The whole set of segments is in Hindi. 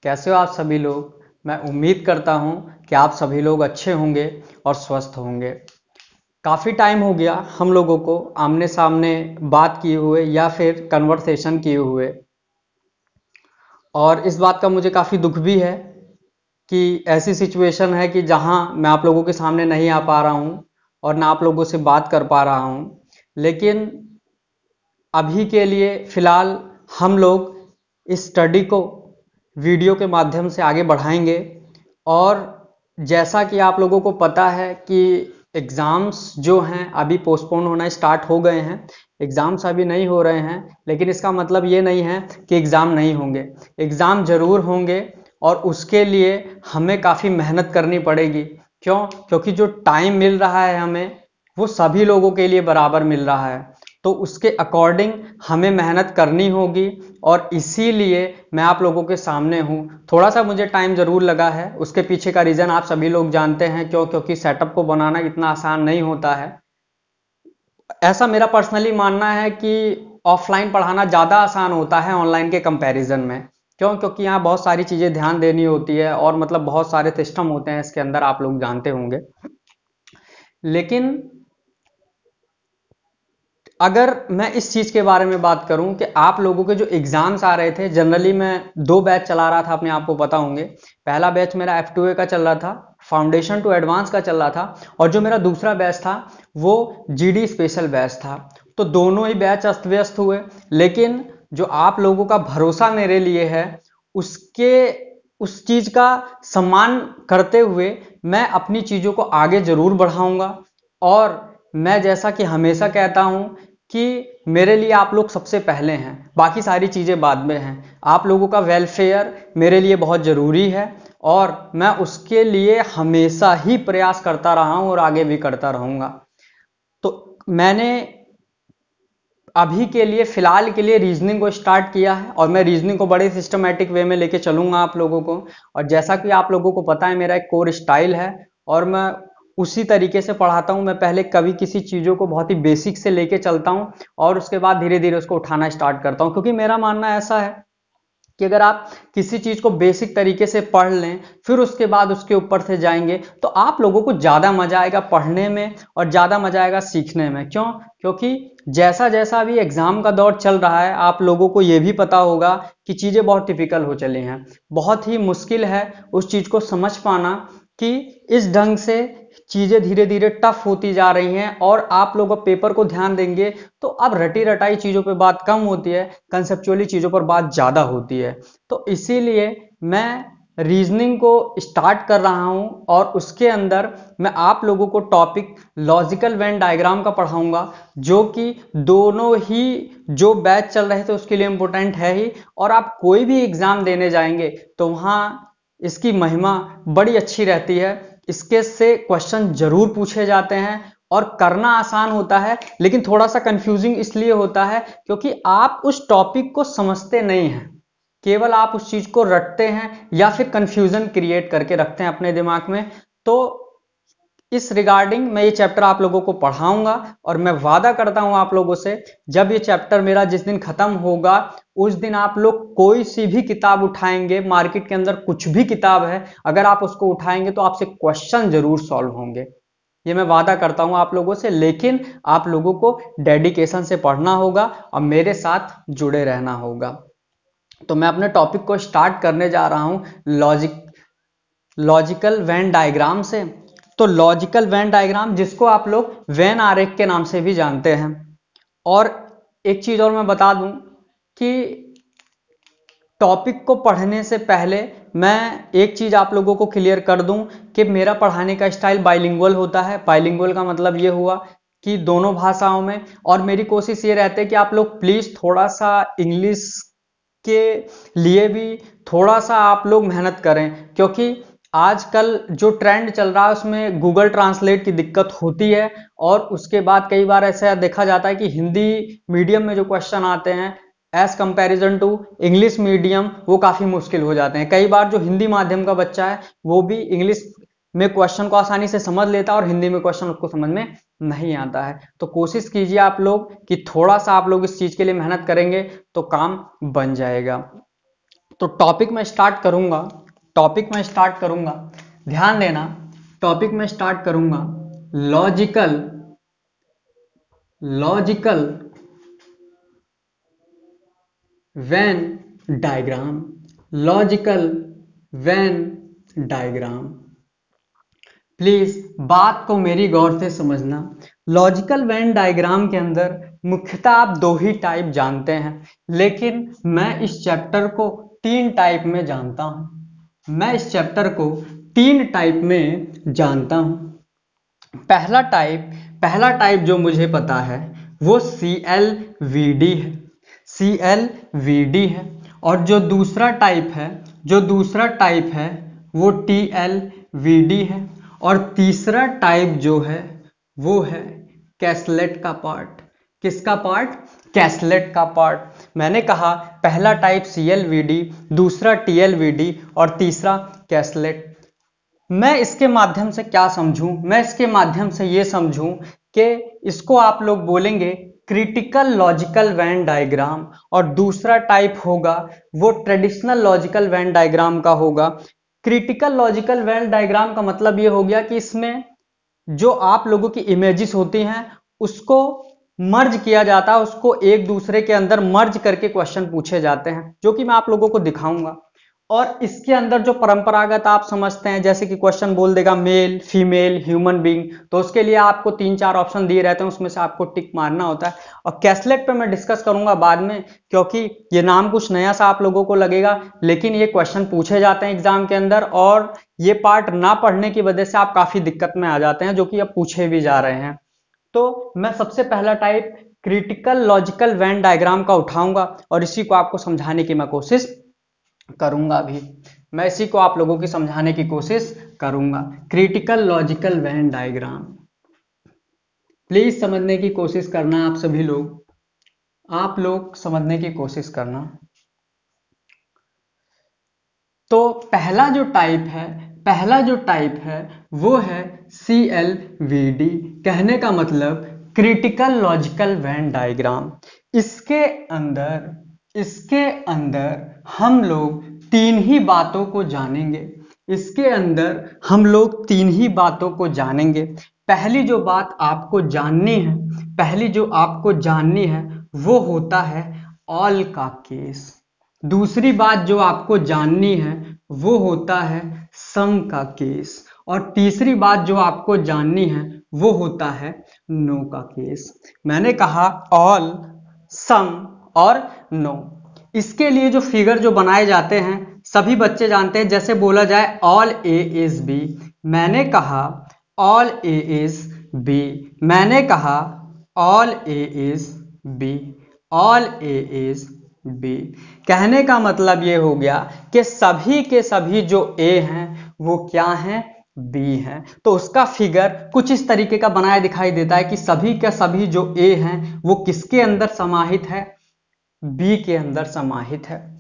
कैसे हो आप सभी लोग। मैं उम्मीद करता हूँ कि आप सभी लोग अच्छे होंगे और स्वस्थ होंगे। काफ़ी टाइम हो गया हम लोगों को आमने सामने बात किए हुए या फिर कन्वर्सेशन किए हुए, और इस बात का मुझे काफ़ी दुख भी है कि ऐसी सिचुएशन है कि जहाँ मैं आप लोगों के सामने नहीं आ पा रहा हूँ और ना आप लोगों से बात कर पा रहा हूँ। लेकिन अभी के लिए फ़िलहाल हम लोग इस स्टडी को वीडियो के माध्यम से आगे बढ़ाएंगे। और जैसा कि आप लोगों को पता है कि एग्ज़ाम्स जो हैं अभी पोस्टपोन होना स्टार्ट हो गए हैं। एग्ज़ाम्स अभी नहीं हो रहे हैं, लेकिन इसका मतलब ये नहीं है कि एग्ज़ाम नहीं होंगे। एग्ज़ाम ज़रूर होंगे और उसके लिए हमें काफ़ी मेहनत करनी पड़ेगी। क्यों? क्योंकि जो टाइम मिल रहा है हमें, वो सभी लोगों के लिए बराबर मिल रहा है। तो उसके अकॉर्डिंग हमें मेहनत करनी होगी और इसीलिए मैं आप लोगों के सामने हूँ। थोड़ा सा मुझे टाइम ज़रूर लगा है, उसके पीछे का रीज़न आप सभी लोग जानते हैं। क्यों? क्योंकि सेटअप को बनाना इतना आसान नहीं होता है। ऐसा मेरा पर्सनली मानना है कि ऑफलाइन पढ़ाना ज़्यादा आसान होता है ऑनलाइन के कंपैरिजन में। क्यों? क्योंकि यहाँ बहुत सारी चीज़ें ध्यान देनी होती है और मतलब बहुत सारे सिस्टम होते हैं इसके अंदर, आप लोग जानते होंगे। लेकिन अगर मैं इस चीज़ के बारे में बात करूं कि आप लोगों के जो एग्ज़ाम्स आ रहे थे, जनरली मैं 2 बैच चला रहा था, अपने आप को पता होंगे। पहला बैच मेरा F2A का चल रहा था, फाउंडेशन टू एडवांस का चल रहा था, और जो मेरा दूसरा बैच था वो GD स्पेशल बैच था। तो दोनों ही बैच अस्त व्यस्त हुए। लेकिन जो आप लोगों का भरोसा मेरे लिए है, उसके उस चीज़ का सम्मान करते हुए मैं अपनी चीज़ों को आगे ज़रूर बढ़ाऊंगा। और मैं जैसा कि हमेशा कहता हूं कि मेरे लिए आप लोग सबसे पहले हैं, बाकी सारी चीज़ें बाद में हैं। आप लोगों का वेलफेयर मेरे लिए बहुत ज़रूरी है और मैं उसके लिए हमेशा ही प्रयास करता रहा हूं और आगे भी करता रहूंगा। तो मैंने अभी के लिए फ़िलहाल के लिए रीजनिंग को स्टार्ट किया है और मैं रीजनिंग को बड़े सिस्टमेटिक वे में लेके चलूंगा आप लोगों को। और जैसा कि आप लोगों को पता है, मेरा एक कोर स्टाइल है और मैं उसी तरीके से पढ़ाता हूं। मैं पहले कभी किसी चीज़ों को बहुत ही बेसिक से लेके चलता हूं और उसके बाद धीरे धीरे उसको उठाना स्टार्ट करता हूं, क्योंकि मेरा मानना ऐसा है कि अगर आप किसी चीज को बेसिक तरीके से पढ़ लें, फिर उसके बाद उसके ऊपर से जाएंगे, तो आप लोगों को ज्यादा मजा आएगा पढ़ने में और ज्यादा मजा आएगा सीखने में। क्यों? क्योंकि जैसा जैसा अभी एग्जाम का दौर चल रहा है, आप लोगों को यह भी पता होगा कि चीजें बहुत टिपिकल हो चली हैं। बहुत ही मुश्किल है उस चीज को समझ पाना कि इस ढंग से चीजें धीरे धीरे टफ होती जा रही हैं। और आप लोग अब पेपर को ध्यान देंगे तो अब रटी रटाई चीजों पे बात कम होती है, कंसेप्चुअली चीजों पर बात ज्यादा होती है। तो इसीलिए मैं रीजनिंग को स्टार्ट कर रहा हूं और उसके अंदर मैं आप लोगों को टॉपिक लॉजिकल वेन डायग्राम का पढ़ाऊंगा, जो कि दोनों ही जो बैच चल रहे थे उसके लिए इंपॉर्टेंट है ही। और आप कोई भी एग्जाम देने जाएंगे तो वहां इसकी महिमा बड़ी अच्छी रहती है। इसके से क्वेश्चन जरूर पूछे जाते हैं और करना आसान होता है, लेकिन थोड़ा सा कंफ्यूजिंग इसलिए होता है क्योंकि आप उस टॉपिक को समझते नहीं हैं, केवल आप उस चीज को रटते हैं या फिर कंफ्यूजन क्रिएट करके रखते हैं अपने दिमाग में। तो इस रिगार्डिंग मैं ये चैप्टर आप लोगों को पढ़ाऊंगा और मैं वादा करता हूं आप लोगों से, जब ये चैप्टर मेरा जिस दिन खत्म होगा उस दिन आप लोग कोई सी भी किताब उठाएंगे, मार्केट के अंदर कुछ भी किताब है, अगर आप उसको उठाएंगे तो आपसे क्वेश्चन जरूर सॉल्व होंगे। ये मैं वादा करता हूं आप लोगों से। लेकिन आप लोगों को डेडिकेशन से पढ़ना होगा और मेरे साथ जुड़े रहना होगा। तो मैं अपने टॉपिक को स्टार्ट करने जा रहा हूं लॉजिकल वेन डायग्राम से। तो लॉजिकल वेन डायग्राम, जिसको आप लोग वेन आरेख के नाम से भी जानते हैं। और एक चीज और मैं बता दूं कि टॉपिक को पढ़ने से पहले मैं एक चीज आप लोगों को क्लियर कर दूं कि मेरा पढ़ाने का स्टाइल बाइलिंगुअल होता है। बाइलिंगुअल का मतलब ये हुआ कि दोनों भाषाओं में। और मेरी कोशिश ये रहती है कि आप लोग प्लीज थोड़ा सा इंग्लिश के लिए भी थोड़ा सा आप लोग मेहनत करें, क्योंकि आजकल जो ट्रेंड चल रहा है उसमें गूगल ट्रांसलेट की दिक्कत होती है। और उसके बाद कई बार ऐसा देखा जाता है कि हिंदी मीडियम में जो क्वेश्चन आते हैं as comparison to English medium, वो काफी मुश्किल हो जाते हैं। कई बार जो हिंदी माध्यम का बच्चा है वो भी इंग्लिश में क्वेश्चन को आसानी से समझ लेता है और हिंदी में क्वेश्चन उसको समझ में नहीं आता है। तो कोशिश कीजिए आप लोग कि थोड़ा सा आप लोग इस चीज के लिए मेहनत करेंगे तो काम बन जाएगा। तो टॉपिक में स्टार्ट करूंगा, ध्यान देना, टॉपिक में स्टार्ट करूंगा लॉजिकल वेन डायग्राम। प्लीज बात को मेरी गौर से समझना। लॉजिकल वेन डायग्राम के अंदर मुख्यतः आप दो ही टाइप जानते हैं, लेकिन मैं इस चैप्टर को 3 टाइप में जानता हूं। पहला टाइप जो मुझे पता है वो CLVD है, और जो दूसरा टाइप है वो TLVD है, और तीसरा टाइप जो है वो है कैसलेट का पार्ट। किसका पार्ट? कैसलेट का पार्ट। मैंने कहा पहला टाइप CLVD, दूसरा TLVD और तीसरा कैसलेट। मैं इसके माध्यम से क्या समझूं? मैं इसके माध्यम से ये समझूं कि इसको आप लोग बोलेंगे क्रिटिकल लॉजिकल वेन डायग्राम, और दूसरा टाइप होगा वो ट्रेडिशनल लॉजिकल वेन डायग्राम का होगा। क्रिटिकल लॉजिकल वेन डायग्राम का मतलब ये हो गया कि इसमें जो आप लोगों की इमेजेस होती हैं उसको मर्ज किया जाता है, उसको एक दूसरे के अंदर मर्ज करके क्वेश्चन पूछे जाते हैं, जो कि मैं आप लोगों को दिखाऊंगा। और इसके अंदर जो परंपरागत आप समझते हैं, जैसे कि क्वेश्चन बोल देगा मेल, फीमेल, ह्यूमन बीइंग, तो उसके लिए आपको 3-4 ऑप्शन दिए रहते हैं, उसमें से आपको टिक मारना होता है। और कैसलेट पे मैं डिस्कस करूंगा बाद में, क्योंकि ये नाम कुछ नया सा आप लोगों को लगेगा, लेकिन ये क्वेश्चन पूछे जाते हैं एग्जाम के अंदर, और ये पार्ट ना पढ़ने की वजह से आप काफी दिक्कत में आ जाते हैं, जो कि अब पूछे भी जा रहे हैं। तो मैं सबसे पहला type critical logical Venn diagram का उठाऊंगा, और इसी को आपको समझाने की मैं कोशिश करूंगा भी। मैं इसी को आप लोगों की समझाने की कोशिश करूंगा, critical logical Venn diagram. Please समझने की कोशिश करना, आप सभी लोग समझने की कोशिश करना। तो पहला जो टाइप है वो है CLVD, कहने का मतलब क्रिटिकल लॉजिकल वेन डायग्राम। इसके अंदर हम लोग 3 ही बातों को जानेंगे। पहली जो आपको जाननी है वो होता है ऑल का केस। दूसरी बात जो आपको जाननी है वो होता है सम का केस, और तीसरी बात जो आपको जाननी है वो होता है नो का केस। मैंने कहा ऑल, सम और नो। इसके लिए जो फिगर जो बनाए जाते हैं सभी बच्चे जानते हैं, जैसे बोला जाए ऑल A is B। मैंने कहा ऑल A is B, मैंने कहा all A is B, all A is B। कहने का मतलब ये हो गया कि सभी के सभी जो A हैं वो क्या हैं? B हैं। तो उसका फिगर कुछ इस तरीके का बनाया दिखाई देता है कि सभी के सभी जो A हैं वो किसके अंदर समाहित है? B के अंदर समाहित है।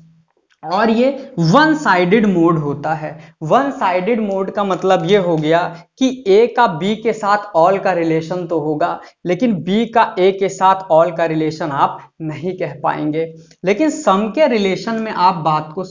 और ये वन साइडेड मोड होता है। वन साइडेड मोड का मतलब ये हो गया कि A का B के साथ ऑल का रिलेशन तो होगा, लेकिन B का A के साथ ऑल का रिलेशन आप नहीं कह पाएंगे। लेकिन सम के रिलेशन में आप बात को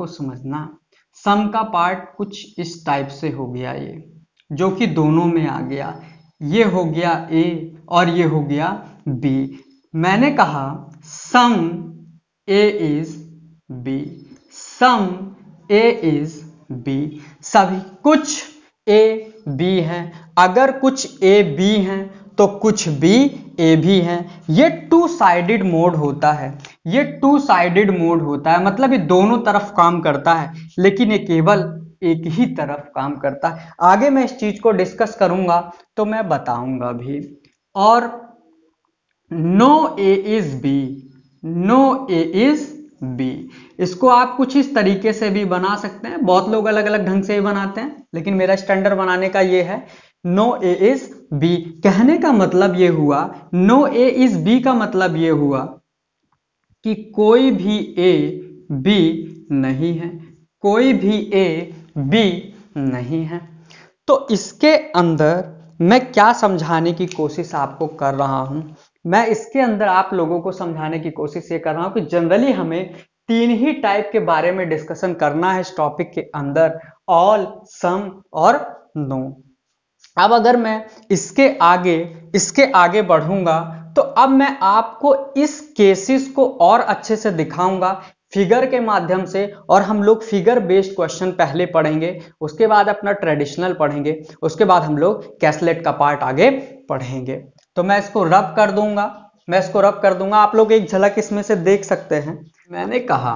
समझना, सम का पार्ट कुछ इस टाइप से हो गया, ये जो कि दोनों में आ गया। ये हो गया A और ये हो गया B। मैंने कहा सम A is B, some A is B। सभी कुछ A B हैं, अगर कुछ A B हैं तो कुछ B A भी हैं। ये 2 साइडेड मोड होता है, मतलब ये दोनों तरफ काम करता है, लेकिन ये केवल एक ही तरफ काम करता है। आगे मैं इस चीज को डिस्कस करूंगा तो मैं बताऊंगा भी। और नो A is B, इसको आप कुछ इस तरीके से भी बना सकते हैं, बहुत लोग अलग अलग ढंग से भी बनाते हैं, लेकिन मेरा स्टैंडर्ड बनाने का ये है नो A is B। कहने का मतलब ये हुआ, नो A is B का मतलब ये हुआ कि कोई भी A B नहीं है, तो इसके अंदर मैं क्या समझाने की कोशिश आपको कर रहा हूं मैं इसके अंदर आप लोगों को समझाने की कोशिश ये कर रहा हूं कि जनरली हमें 3 ही टाइप के बारे में डिस्कशन करना है इस टॉपिक के अंदर, ऑल, सम और नो। अब अगर मैं इसके आगे बढ़ूंगा तो अब मैं आपको इस केसेस को और अच्छे से दिखाऊंगा फिगर के माध्यम से, और हम लोग फिगर बेस्ड क्वेश्चन पहले पढ़ेंगे, उसके बाद अपना ट्रेडिशनल पढ़ेंगे, उसके बाद हम लोग कैसलेट का पार्ट आगे पढ़ेंगे। तो मैं इसको रब कर दूंगा, आप लोग एक झलक इसमें से देख सकते हैं। मैंने कहा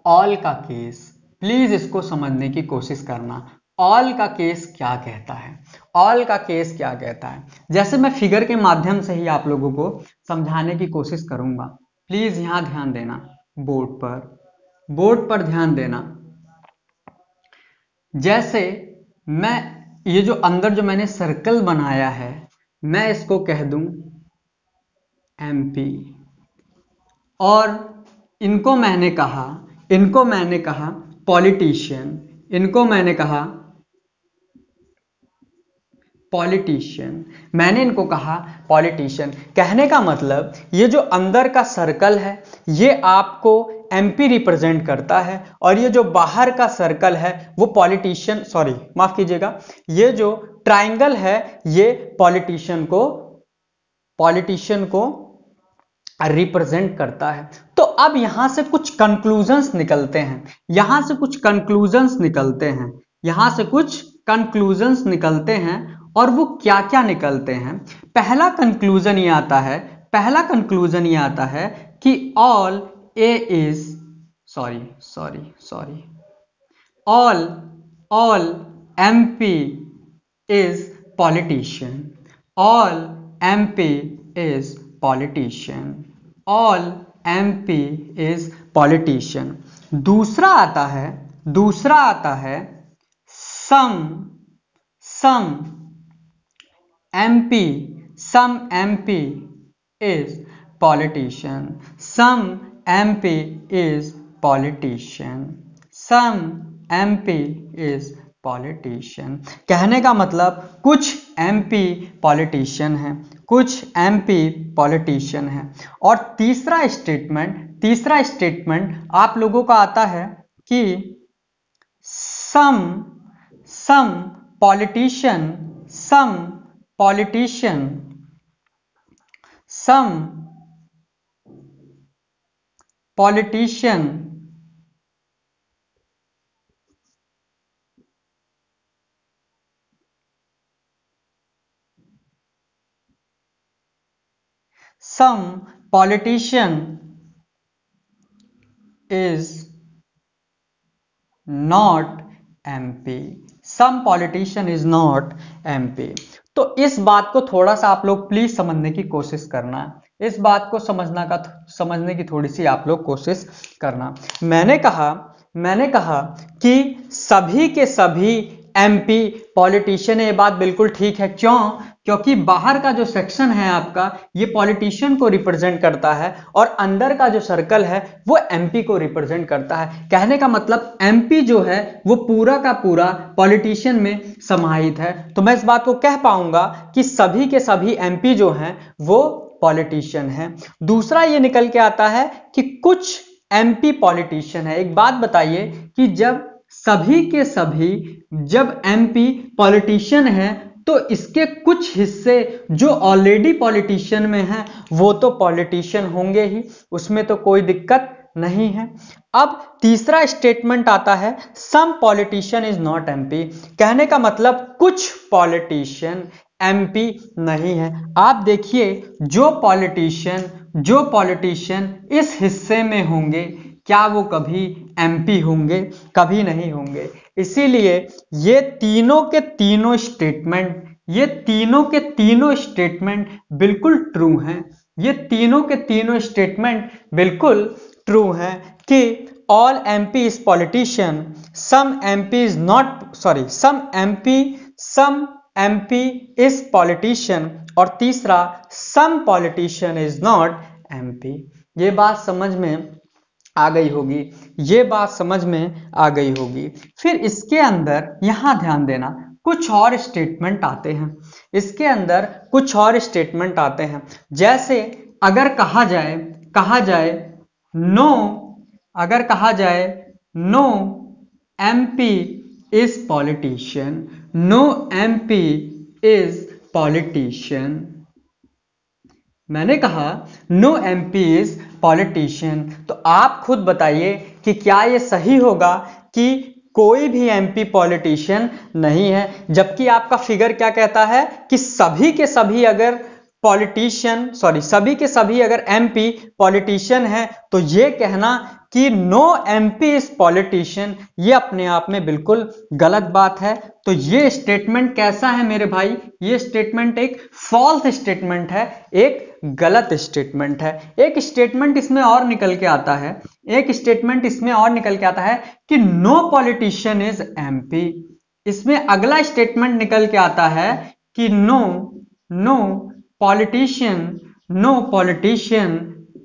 ऑल का केस, प्लीज इसको समझने की कोशिश करना। ऑल का केस क्या कहता है? ऑल का केस क्या कहता है? जैसे मैं फिगर के माध्यम से ही आप लोगों को समझाने की कोशिश करूंगा, प्लीज यहां ध्यान देना, बोर्ड पर ध्यान देना। जैसे मैं ये जो अंदर जो मैंने सर्कल बनाया है, मैं इसको कह दूं एमपी, और इनको मैंने कहा पॉलिटिशियन, मैंने इनको कहा पॉलिटिशियन। कहने का मतलब ये जो अंदर का सर्कल है ये आपको एमपी रिप्रेजेंट करता है, और ये जो बाहर का सर्कल है वो पॉलिटिशियन, सॉरी माफ कीजिएगा, ये जो ट्राइंगल है ये पॉलिटिशियन को रिप्रेजेंट करता है। तो अब यहां से कुछ कंक्लूजन्स निकलते हैं, और वो क्या क्या निकलते हैं? पहला कंक्लूजन ये आता है कि all MP is politician, all MP is politician. दूसरा आता है सम एमपी इज पॉलिटिशियन, कहने का मतलब कुछ एमपी पॉलिटिशियन है। और तीसरा स्टेटमेंट आप लोगों का आता है कि some politician is not MP। तो इस बात को थोड़ा सा आप लोग प्लीज समझने की कोशिश करना, इस बात को समझने की थोड़ी सी आप लोग कोशिश करना। मैंने कहा कि सभी के सभी एमपी पॉलिटिशियन है, ये बात बिल्कुल ठीक है। क्योंकि बाहर का जो सेक्शन है आपका ये पॉलिटिशियन को रिप्रेजेंट करता है, और अंदर का जो सर्कल है वो एमपी को रिप्रेजेंट करता है। कहने का मतलब एमपी जो है वो पूरा का पूरा पॉलिटिशियन में समाहित है। तो मैं इस बात को कह पाऊंगा कि सभी के सभी एमपी जो हैं वो पॉलिटिशियन है। दूसरा ये निकल के आता है कि कुछ एमपी पॉलिटिशियन है। एक बात बताइए कि जब सभी के सभी जब एमपी पॉलिटिशियन है तो इसके कुछ हिस्से जो ऑलरेडी पॉलिटिशियन में हैं वो तो पॉलिटिशियन होंगे ही, उसमें तो कोई दिक्कत नहीं है। अब तीसरा स्टेटमेंट आता है सम पॉलिटिशियन इज नॉट एमपी। कहने का मतलब कुछ पॉलिटिशियन एमपी नहीं है। आप देखिए जो पॉलिटिशियन इस हिस्से में होंगे क्या वो कभी एमपी होंगे? कभी नहीं होंगे। इसीलिए ये तीनों के तीनों स्टेटमेंट बिल्कुल ट्रू हैं। ये तीनों के तीनों स्टेटमेंट बिल्कुल ट्रू हैं कि all MP is politician, some MP is politician, और तीसरा some politician is not MP. ये बात समझ में आ गई होगी। फिर इसके अंदर यहां ध्यान देना कुछ और स्टेटमेंट आते हैं। इसके अंदर कुछ और स्टेटमेंट आते हैं, जैसे अगर कहा जाए नो, अगर कहा जाए no MP is politician, no MP is politician, मैंने कहा नो MP इज पॉलिटिशियन, तो आप खुद बताइए कि क्या ये सही होगा कि कोई भी MP पॉलिटिशियन नहीं है, जबकि आपका फिगर क्या कहता है कि सभी के सभी अगर सभी के सभी अगर MP पॉलिटिशियन है, तो ये कहना कि नो MP इज पॉलिटिशियन, ये अपने आप में बिल्कुल गलत बात है। तो ये स्टेटमेंट कैसा है मेरे भाई, ये स्टेटमेंट एक फॉल्स स्टेटमेंट है, एक गलत स्टेटमेंट है। एक स्टेटमेंट इसमें और निकल के आता है, एक स्टेटमेंट इसमें और निकल के आता है कि नो पॉलिटिशियन इज MP। इसमें अगला स्टेटमेंट निकल के आता है कि नो पॉलिटिशियन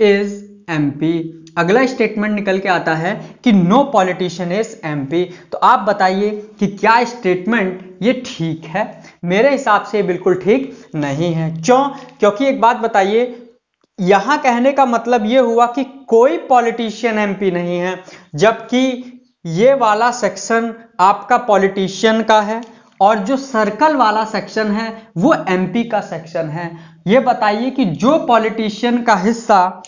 इज MP। अगला स्टेटमेंट निकल के आता है कि नो पॉलिटिशियन इज MP। तो आप बताइए कि क्या स्टेटमेंट ये ठीक है? मेरे हिसाब से बिल्कुल ठीक नहीं है। क्यों? क्योंकि एक बात बताइए, यहां कहने का मतलब ये हुआ कि कोई पॉलिटिशियन MP नहीं है, जबकि ये वाला सेक्शन आपका पॉलिटिशियन का है और जो सर्कल वाला सेक्शन है वो MP का सेक्शन है। ये बताइए कि जो पॉलिटिशियन का हिस्सा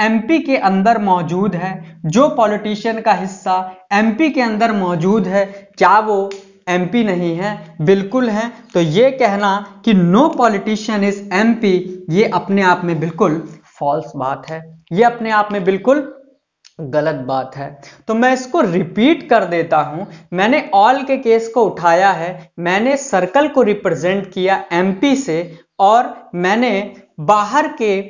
MP के अंदर मौजूद है, जो पॉलिटिशियन का हिस्सा MP के अंदर मौजूद है, क्या वो MP नहीं है? बिल्कुल है। तो ये कहना कि नो पॉलिटिशियन इज MP, ये अपने आप में बिल्कुल फॉल्स बात है, ये अपने आप में बिल्कुल गलत बात है। तो मैं इसको रिपीट कर देता हूं, मैंने ऑल के केस को उठाया है, मैंने सर्कल को रिप्रेजेंट किया MP से, और मैंने बाहर के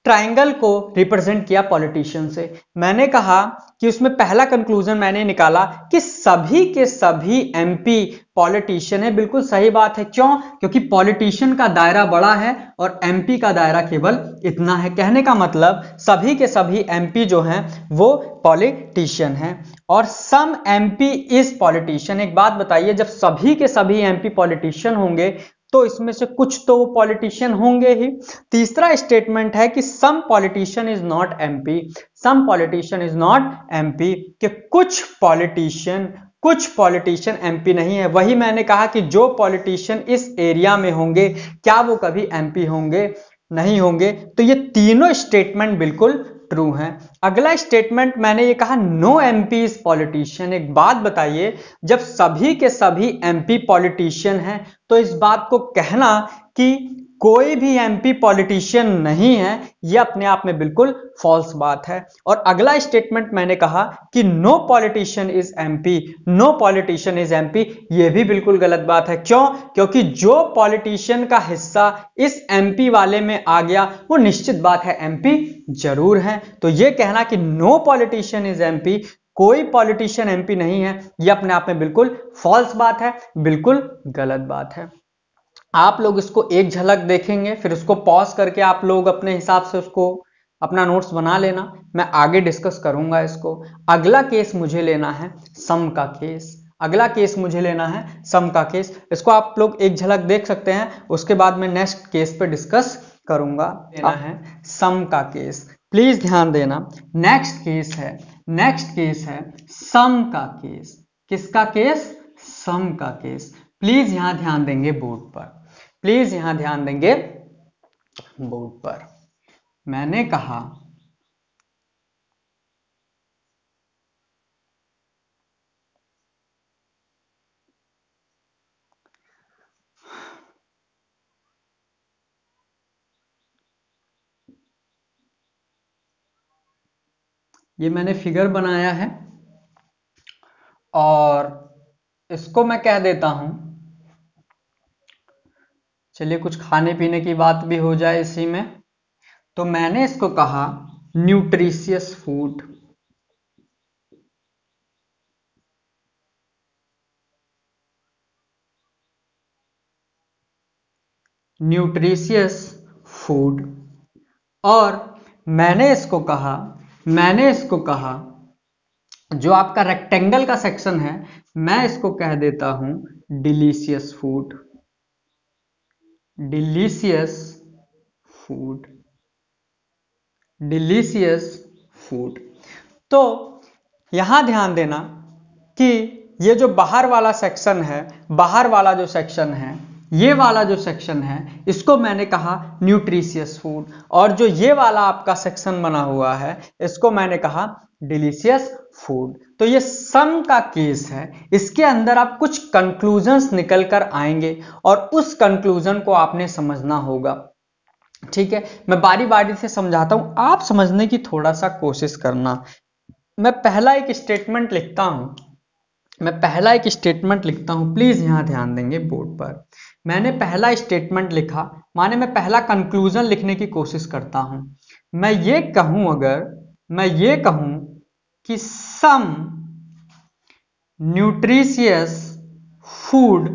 ट्राइंगल को रिप्रेजेंट किया पॉलिटिशियन से। मैंने कहा कि उसमें पहला कंक्लूजन मैंने निकाला कि सभी के सभी MP पॉलिटिशियन है। बिल्कुल सही बात है। क्यों? क्योंकि पॉलिटिशियन का दायरा बड़ा है और MP का दायरा केवल इतना है। कहने का मतलब सभी के सभी MP जो हैं वो पॉलिटिशियन हैं। और सम MP इज पॉलिटिशियन, एक बात बताइए, जब सभी के सभी MP पॉलिटिशियन होंगे तो इसमें से कुछ तो पॉलिटिशियन होंगे ही। तीसरा स्टेटमेंट है कि some politician is not MP, some politician is not MP, कि कुछ पॉलिटिशियन MP नहीं है। वही मैंने कहा कि जो पॉलिटिशियन इस एरिया में होंगे क्या वो कभी MP होंगे? नहीं होंगे। तो ये तीनों स्टेटमेंट बिल्कुल ट्रू है। अगला स्टेटमेंट मैंने ये कहा नो MP इज पॉलिटिशियन। एक बात बताइए, जब सभी के सभी MP पॉलिटिशियन हैं तो इस बात को कहना कि कोई भी MP पॉलिटिशियन नहीं है, यह अपने आप में बिल्कुल फॉल्स बात है। और अगला स्टेटमेंट मैंने कहा कि no politician is MP, no politician is MP, यह भी बिल्कुल गलत बात है। क्यों? क्योंकि जो पॉलिटिशियन का हिस्सा इस MP वाले में आ गया वो निश्चित बात है MP जरूर है। तो यह कहना कि नो पॉलिटिशियन इज MP, कोई पॉलिटिशियन MP नहीं है, यह अपने आप में बिल्कुल फॉल्स बात है, बिल्कुल गलत बात है। आप लोग इसको एक झलक देखेंगे, फिर उसको पॉज करके आप लोग अपने हिसाब से उसको अपना नोट्स बना लेना, मैं आगे डिस्कस करूंगा इसको। अगला केस मुझे लेना है सम का केस, अगला केस मुझे लेना है सम का केस। इसको आप लोग एक झलक देख सकते हैं, उसके बाद मैं नेक्स्ट केस पे डिस्कस करूंगा। लेना है सम का केस, प्लीज ध्यान देना। नेक्स्ट केस है सम का केस। किसका केस? सम का केस। प्लीज यहां ध्यान देंगे बोर्ड पर, प्लीज यहां ध्यान देंगे बोर्ड पर। मैंने कहा ये मैंने फिगर बनाया है और इसको मैं कह देता हूं, चलिए कुछ खाने पीने की बात भी हो जाए इसी में। तो मैंने इसको कहा न्यूट्रिशियस फूड, न्यूट्रिशियस फूड। और मैंने इसको कहा जो आपका रेक्टेंगल का सेक्शन है मैं इसको कह देता हूं delicious food, delicious food, delicious food. तो यहां ध्यान देना कि ये जो बाहर वाला सेक्शन है, बाहर वाला जो सेक्शन है, ये वाला जो सेक्शन है, इसको मैंने कहा न्यूट्रिशियस फूड, और जो ये वाला आपका सेक्शन बना हुआ है, इसको मैंने कहा डिलीशियस फूड। तो ये सम का केस है, इसके अंदर आप कुछ कंक्लूजन्स निकल कर आएंगे और उस कंक्लूजन को आपने समझना होगा। ठीक है, मैं बारी बारी से समझाता हूं, आप समझने की थोड़ा सा कोशिश करना। मैं पहला एक स्टेटमेंट लिखता हूं, प्लीज यहां ध्यान देंगे बोर्ड पर। मैंने पहला स्टेटमेंट लिखा, माने मैं पहला कंक्लूजन लिखने की कोशिश करता हूं। मैं ये कहूं कि some nutritious food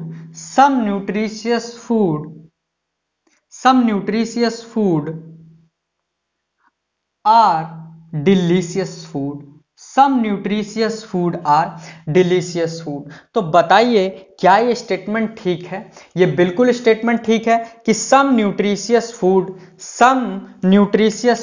are delicious food, some nutritious food are delicious food. तो बताइए क्या ये स्टेटमेंट ठीक है? ये बिल्कुल स्टेटमेंट ठीक है कि सम न्यूट्रिशियस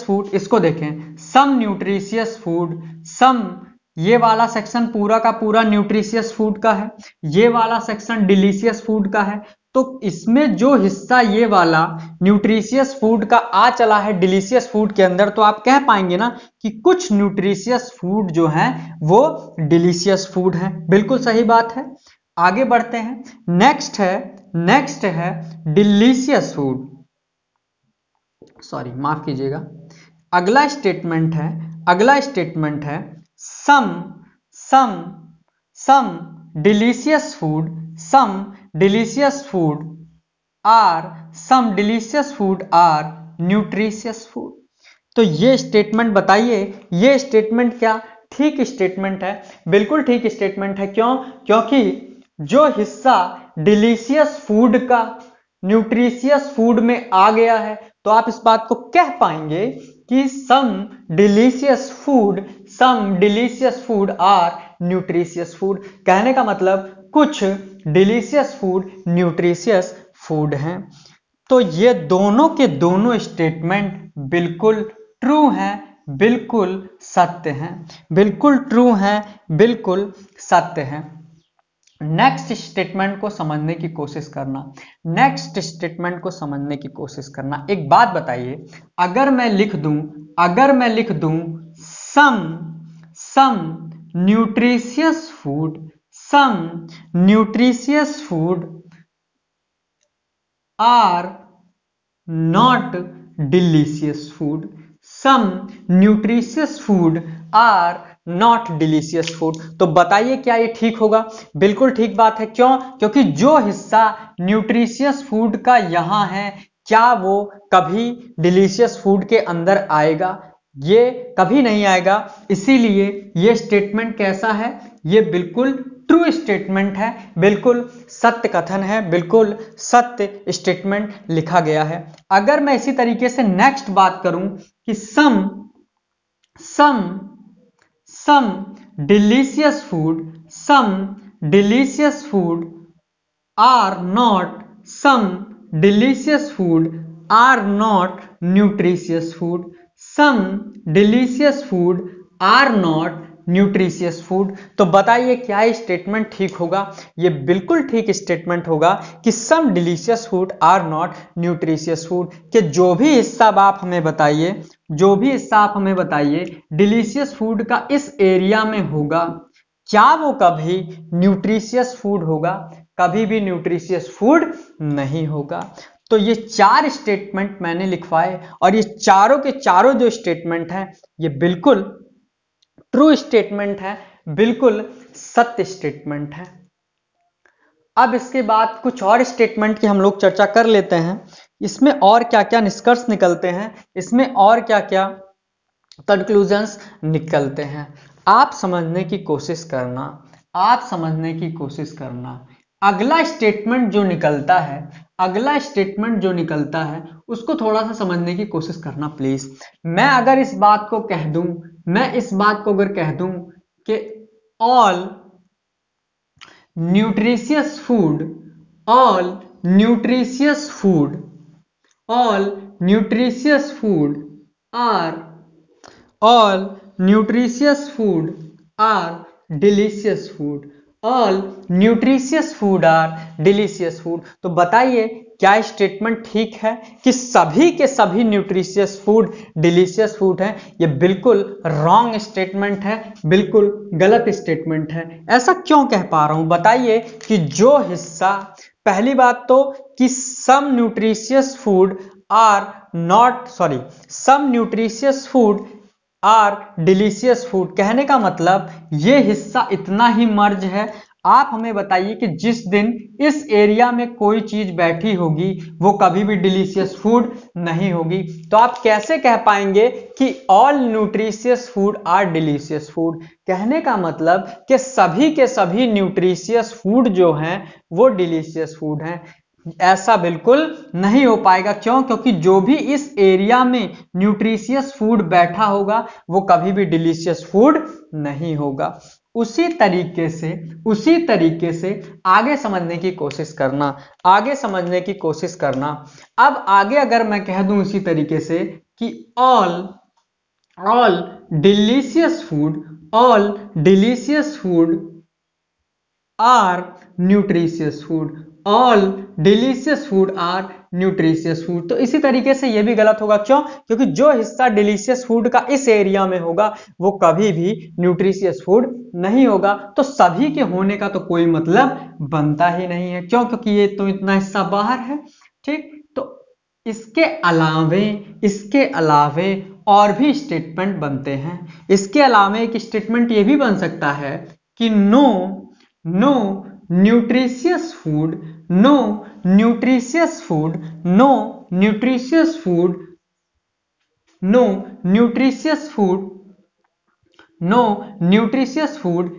फूड, इसको देखें, सम न्यूट्रिशियस फूड, सम, ये वाला सेक्शन पूरा का पूरा न्यूट्रिशियस फूड का है, ये वाला सेक्शन डिलीशियस फूड का है। तो इसमें जो हिस्सा ये वाला न्यूट्रिशियस फूड का आ चला है डिलीशियस फूड के अंदर, तो आप कह पाएंगे ना कि कुछ न्यूट्रिशियस फूड जो है वो डिलीशियस फूड है। बिल्कुल सही बात है। आगे बढ़ते हैं, नेक्स्ट है डिलीशियस फूड, सॉरी माफ कीजिएगा, अगला स्टेटमेंट है some delicious food are nutritious food. तो ये स्टेटमेंट बताइए, ये स्टेटमेंट क्या ठीक स्टेटमेंट है? बिल्कुल ठीक स्टेटमेंट है। क्यों? क्योंकि जो हिस्सा डिलीशियस फूड का न्यूट्रिशियस फूड में आ गया है, तो आप इस बात को कह पाएंगे कि some delicious food are nutritious food. कहने का मतलब कुछ डिलीशियस फूड न्यूट्रिशियस फूड हैं। तो ये दोनों के दोनों स्टेटमेंट बिल्कुल ट्रू हैं, बिल्कुल सत्य हैं, बिल्कुल ट्रू हैं, बिल्कुल सत्य हैं। नेक्स्ट स्टेटमेंट को समझने की कोशिश करना, एक बात बताइए, अगर मैं लिख दूं some nutritious food are not delicious food, some nutritious food are not delicious food. तो बताइए क्या ये ठीक होगा? बिल्कुल ठीक बात है। क्यों? क्योंकि जो हिस्सा न्यूट्रिशियस फूड का यहां है, क्या वो कभी डिलीशियस फूड के अंदर आएगा? ये कभी नहीं आएगा। इसीलिए ये स्टेटमेंट कैसा है? ये बिल्कुल ट्रू स्टेटमेंट है, बिल्कुल सत्य कथन है, बिल्कुल सत्य स्टेटमेंट लिखा गया है। अगर मैं इसी तरीके से नेक्स्ट बात करूं कि some delicious food are not nutritious food, some delicious food are not nutritious food. तो बताइए क्या ये स्टेटमेंट ठीक होगा? ये बिल्कुल ठीक स्टेटमेंट होगा कि some delicious food are not nutritious food, कि जो भी हिस्सा आप हमें बताइए डिलीशियस फूड का इस एरिया में होगा, क्या वो कभी न्यूट्रिशियस फूड होगा? कभी भी न्यूट्रिशियस फूड नहीं होगा। तो ये 4 स्टेटमेंट मैंने लिखवाए, और ये चारों के चारों जो स्टेटमेंट हैं ये बिल्कुल ट्रू स्टेटमेंट है, बिल्कुल सत्य स्टेटमेंट है। अब इसके बाद कुछ और स्टेटमेंट की हम लोग चर्चा कर लेते हैं, इसमें और क्या क्या निष्कर्ष निकलते हैं, इसमें और क्या क्या कंक्लूजन्स निकलते हैं। आप समझने की कोशिश करना, अगला स्टेटमेंट जो निकलता है उसको थोड़ा सा समझने की कोशिश करना प्लीज। मैं अगर इस बात को कह दूं कि all nutritious food, all nutritious food, all nutritious food are, all nutritious food are delicious food, all nutritious food are delicious food. तो बताइए क्या स्टेटमेंट ठीक है कि सभी के सभी न्यूट्रिशियस फूड डिलीशियस फूड है? ये बिल्कुल रॉन्ग स्टेटमेंट है, बिल्कुल गलत स्टेटमेंट है। ऐसा क्यों कह पा रहा हूं? बताइए कि जो हिस्सा, पहली बात तो कि some nutritious food are not, sorry, some nutritious food are delicious food, कहने का मतलब ये हिस्सा इतना ही मर्ज है। आप हमें बताइए कि जिस दिन इस एरिया में कोई चीज बैठी होगी वो कभी भी डिलीशियस फूड नहीं होगी। तो आप कैसे कह पाएंगे कि all nutritious food are delicious food? कहने का मतलब कि सभी के सभी न्यूट्रिशियस फूड जो हैं वो डिलीशियस फूड हैं। ऐसा बिल्कुल नहीं हो पाएगा। क्यों? क्योंकि जो भी इस एरिया में न्यूट्रिशियस फूड बैठा होगा वो कभी भी डिलीशियस फूड नहीं होगा। उसी तरीके से आगे समझने की कोशिश करना, आगे समझने की कोशिश करना। अब आगे अगर मैं कह दूं इसी तरीके से कि all delicious food, all delicious food are nutritious food, all delicious food are nutritious food. तो इसी तरीके से यह भी गलत होगा। क्यों? क्योंकि जो हिस्सा डिलीशियस फूड का इस एरिया में होगा वो कभी भी न्यूट्रिशियस फूड नहीं होगा। तो सभी के होने का तो कोई मतलब बनता ही नहीं है। क्यों? क्योंकि ये तो इतना हिस्सा बाहर है। ठीक, तो इसके अलावे और भी स्टेटमेंट बनते हैं। इसके अलावे एक स्टेटमेंट ये भी बन सकता है कि no nutritious food, no nutritious food, no nutritious food, no nutritious food, no nutritious food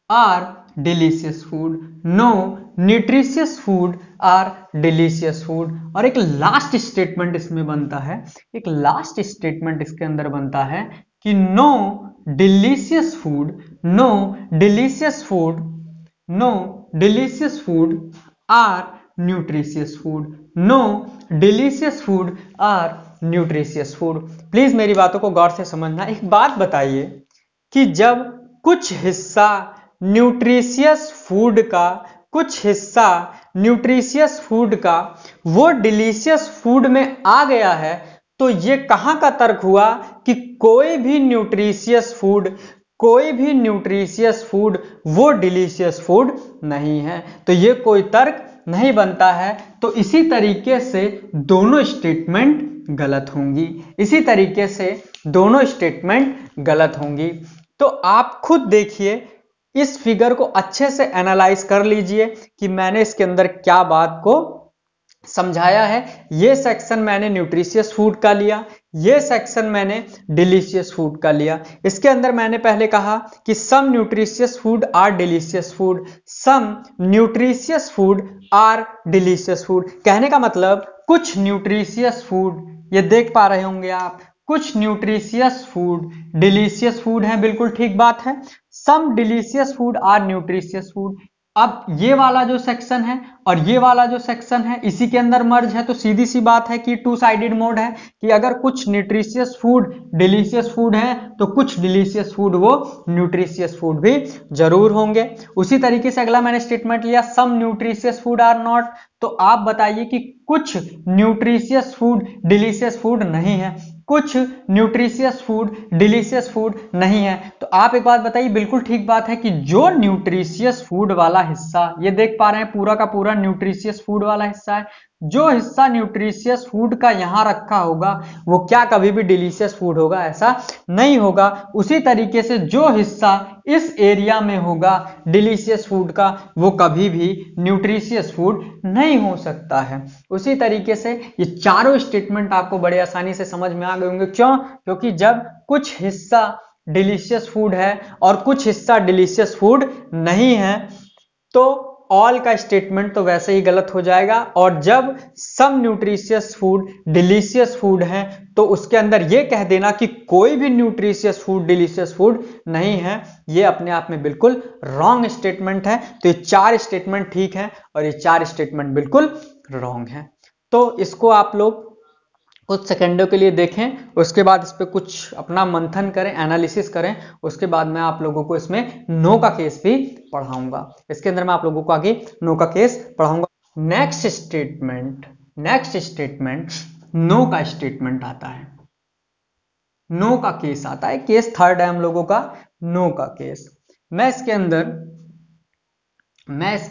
are delicious food, no nutritious food are delicious food. और एक लास्ट स्टेटमेंट इसमें बनता है, एक लास्ट स्टेटमेंट इसके अंदर बनता है कि no delicious food, no delicious food, no delicious food are nutritious food, no delicious food are nutritious food. Please मेरी बातों को गौर से समझना। एक बात बताइए कि जब कुछ हिस्सा न्यूट्रिशियस फूड का, कुछ हिस्सा न्यूट्रिशियस फूड का वो डिलीशियस फूड में आ गया है, तो ये कहां का तर्क हुआ कि कोई भी न्यूट्रिशियस फूड वो डिलीशियस फूड नहीं है। तो ये कोई तर्क नहीं बनता है। तो इसी तरीके से दोनों स्टेटमेंट गलत होंगी, इसी तरीके से दोनों स्टेटमेंट गलत होंगी। तो आप खुद देखिए, इस फिगर को अच्छे से एनालाइज कर लीजिए कि मैंने इसके अंदर क्या बात को समझाया है। ये सेक्शन मैंने न्यूट्रिशियस फूड का लिया, ये सेक्शन मैंने डिलीशियस फूड का लिया। इसके अंदर मैंने पहले कहा कि some nutritious food are delicious food, some nutritious food are delicious food. कहने का मतलब कुछ न्यूट्रिशियस फूड, ये देख पा रहे होंगे आप, कुछ न्यूट्रिशियस फूड डिलीशियस फूड है, बिल्कुल ठीक बात है। Some delicious food are nutritious food. अब ये वाला जो सेक्शन है और ये वाला जो सेक्शन है इसी के अंदर मर्ज है। तो सीधी सी बात है कि टू साइडेड मोड है कि अगर कुछ न्यूट्रिशियस फूड डिलीशियस फूड है तो कुछ डिलीशियस फूड वो न्यूट्रिशियस फूड भी जरूर होंगे। उसी तरीके से अगला मैंने स्टेटमेंट लिया, सम न्यूट्रिशियस फूड आर नॉट। तो आप बताइए कि कुछ न्यूट्रिशियस फूड डिलीशियस फूड नहीं है, कुछ न्यूट्रिशियस फूड डिलीशियस फूड नहीं है। तो आप एक बात बताइए, बिल्कुल ठीक बात है कि जो न्यूट्रिशियस फूड वाला हिस्सा, ये देख पा रहे हैं पूरा का पूरा न्यूट्रिशियस फूड वाला हिस्सा है, जो हिस्सा न्यूट्रिशियस फूड का यहां रखा होगा वो क्या कभी भी डिलीशियस फूड होगा? ऐसा नहीं होगा। उसी तरीके से जो हिस्सा इस एरिया में होगा डिलीशियस फूड का वो कभी भी न्यूट्रिशियस फूड नहीं हो सकता है। उसी तरीके से ये चारों स्टेटमेंट आपको बड़े आसानी से समझ में आ गए होंगे। क्यों? क्योंकि जब कुछ हिस्सा डिलीशियस फूड है और कुछ हिस्सा डिलीशियस फूड नहीं है तो ऑल का स्टेटमेंट तो वैसे ही गलत हो जाएगा, और जब सम न्यूट्रिशियस फूड डिलीशियस फूड है तो उसके अंदर ये कह देना कि कोई भी न्यूट्रिशियस फूड डिलीशियस फूड नहीं है, ये अपने आप में बिल्कुल रॉन्ग स्टेटमेंट है। तो ये 4 स्टेटमेंट ठीक है और ये 4 स्टेटमेंट बिल्कुल रॉन्ग है। तो इसको आप लोग कुछ सेकंडों के लिए देखें, उसके बाद इस पर कुछ अपना मंथन करें, एनालिसिस करें, उसके बाद मैं आप लोगों को इसमें नो का केस भी पढ़ाऊंगा। इसके अंदर मैं आप लोगों को आगे नो का केस पढ़ाऊंगा। नेक्स्ट स्टेटमेंट नो का स्टेटमेंट आता है, नो का केस आता है। केस थर्ड है हम लोगों का नो का केस। मैं इसके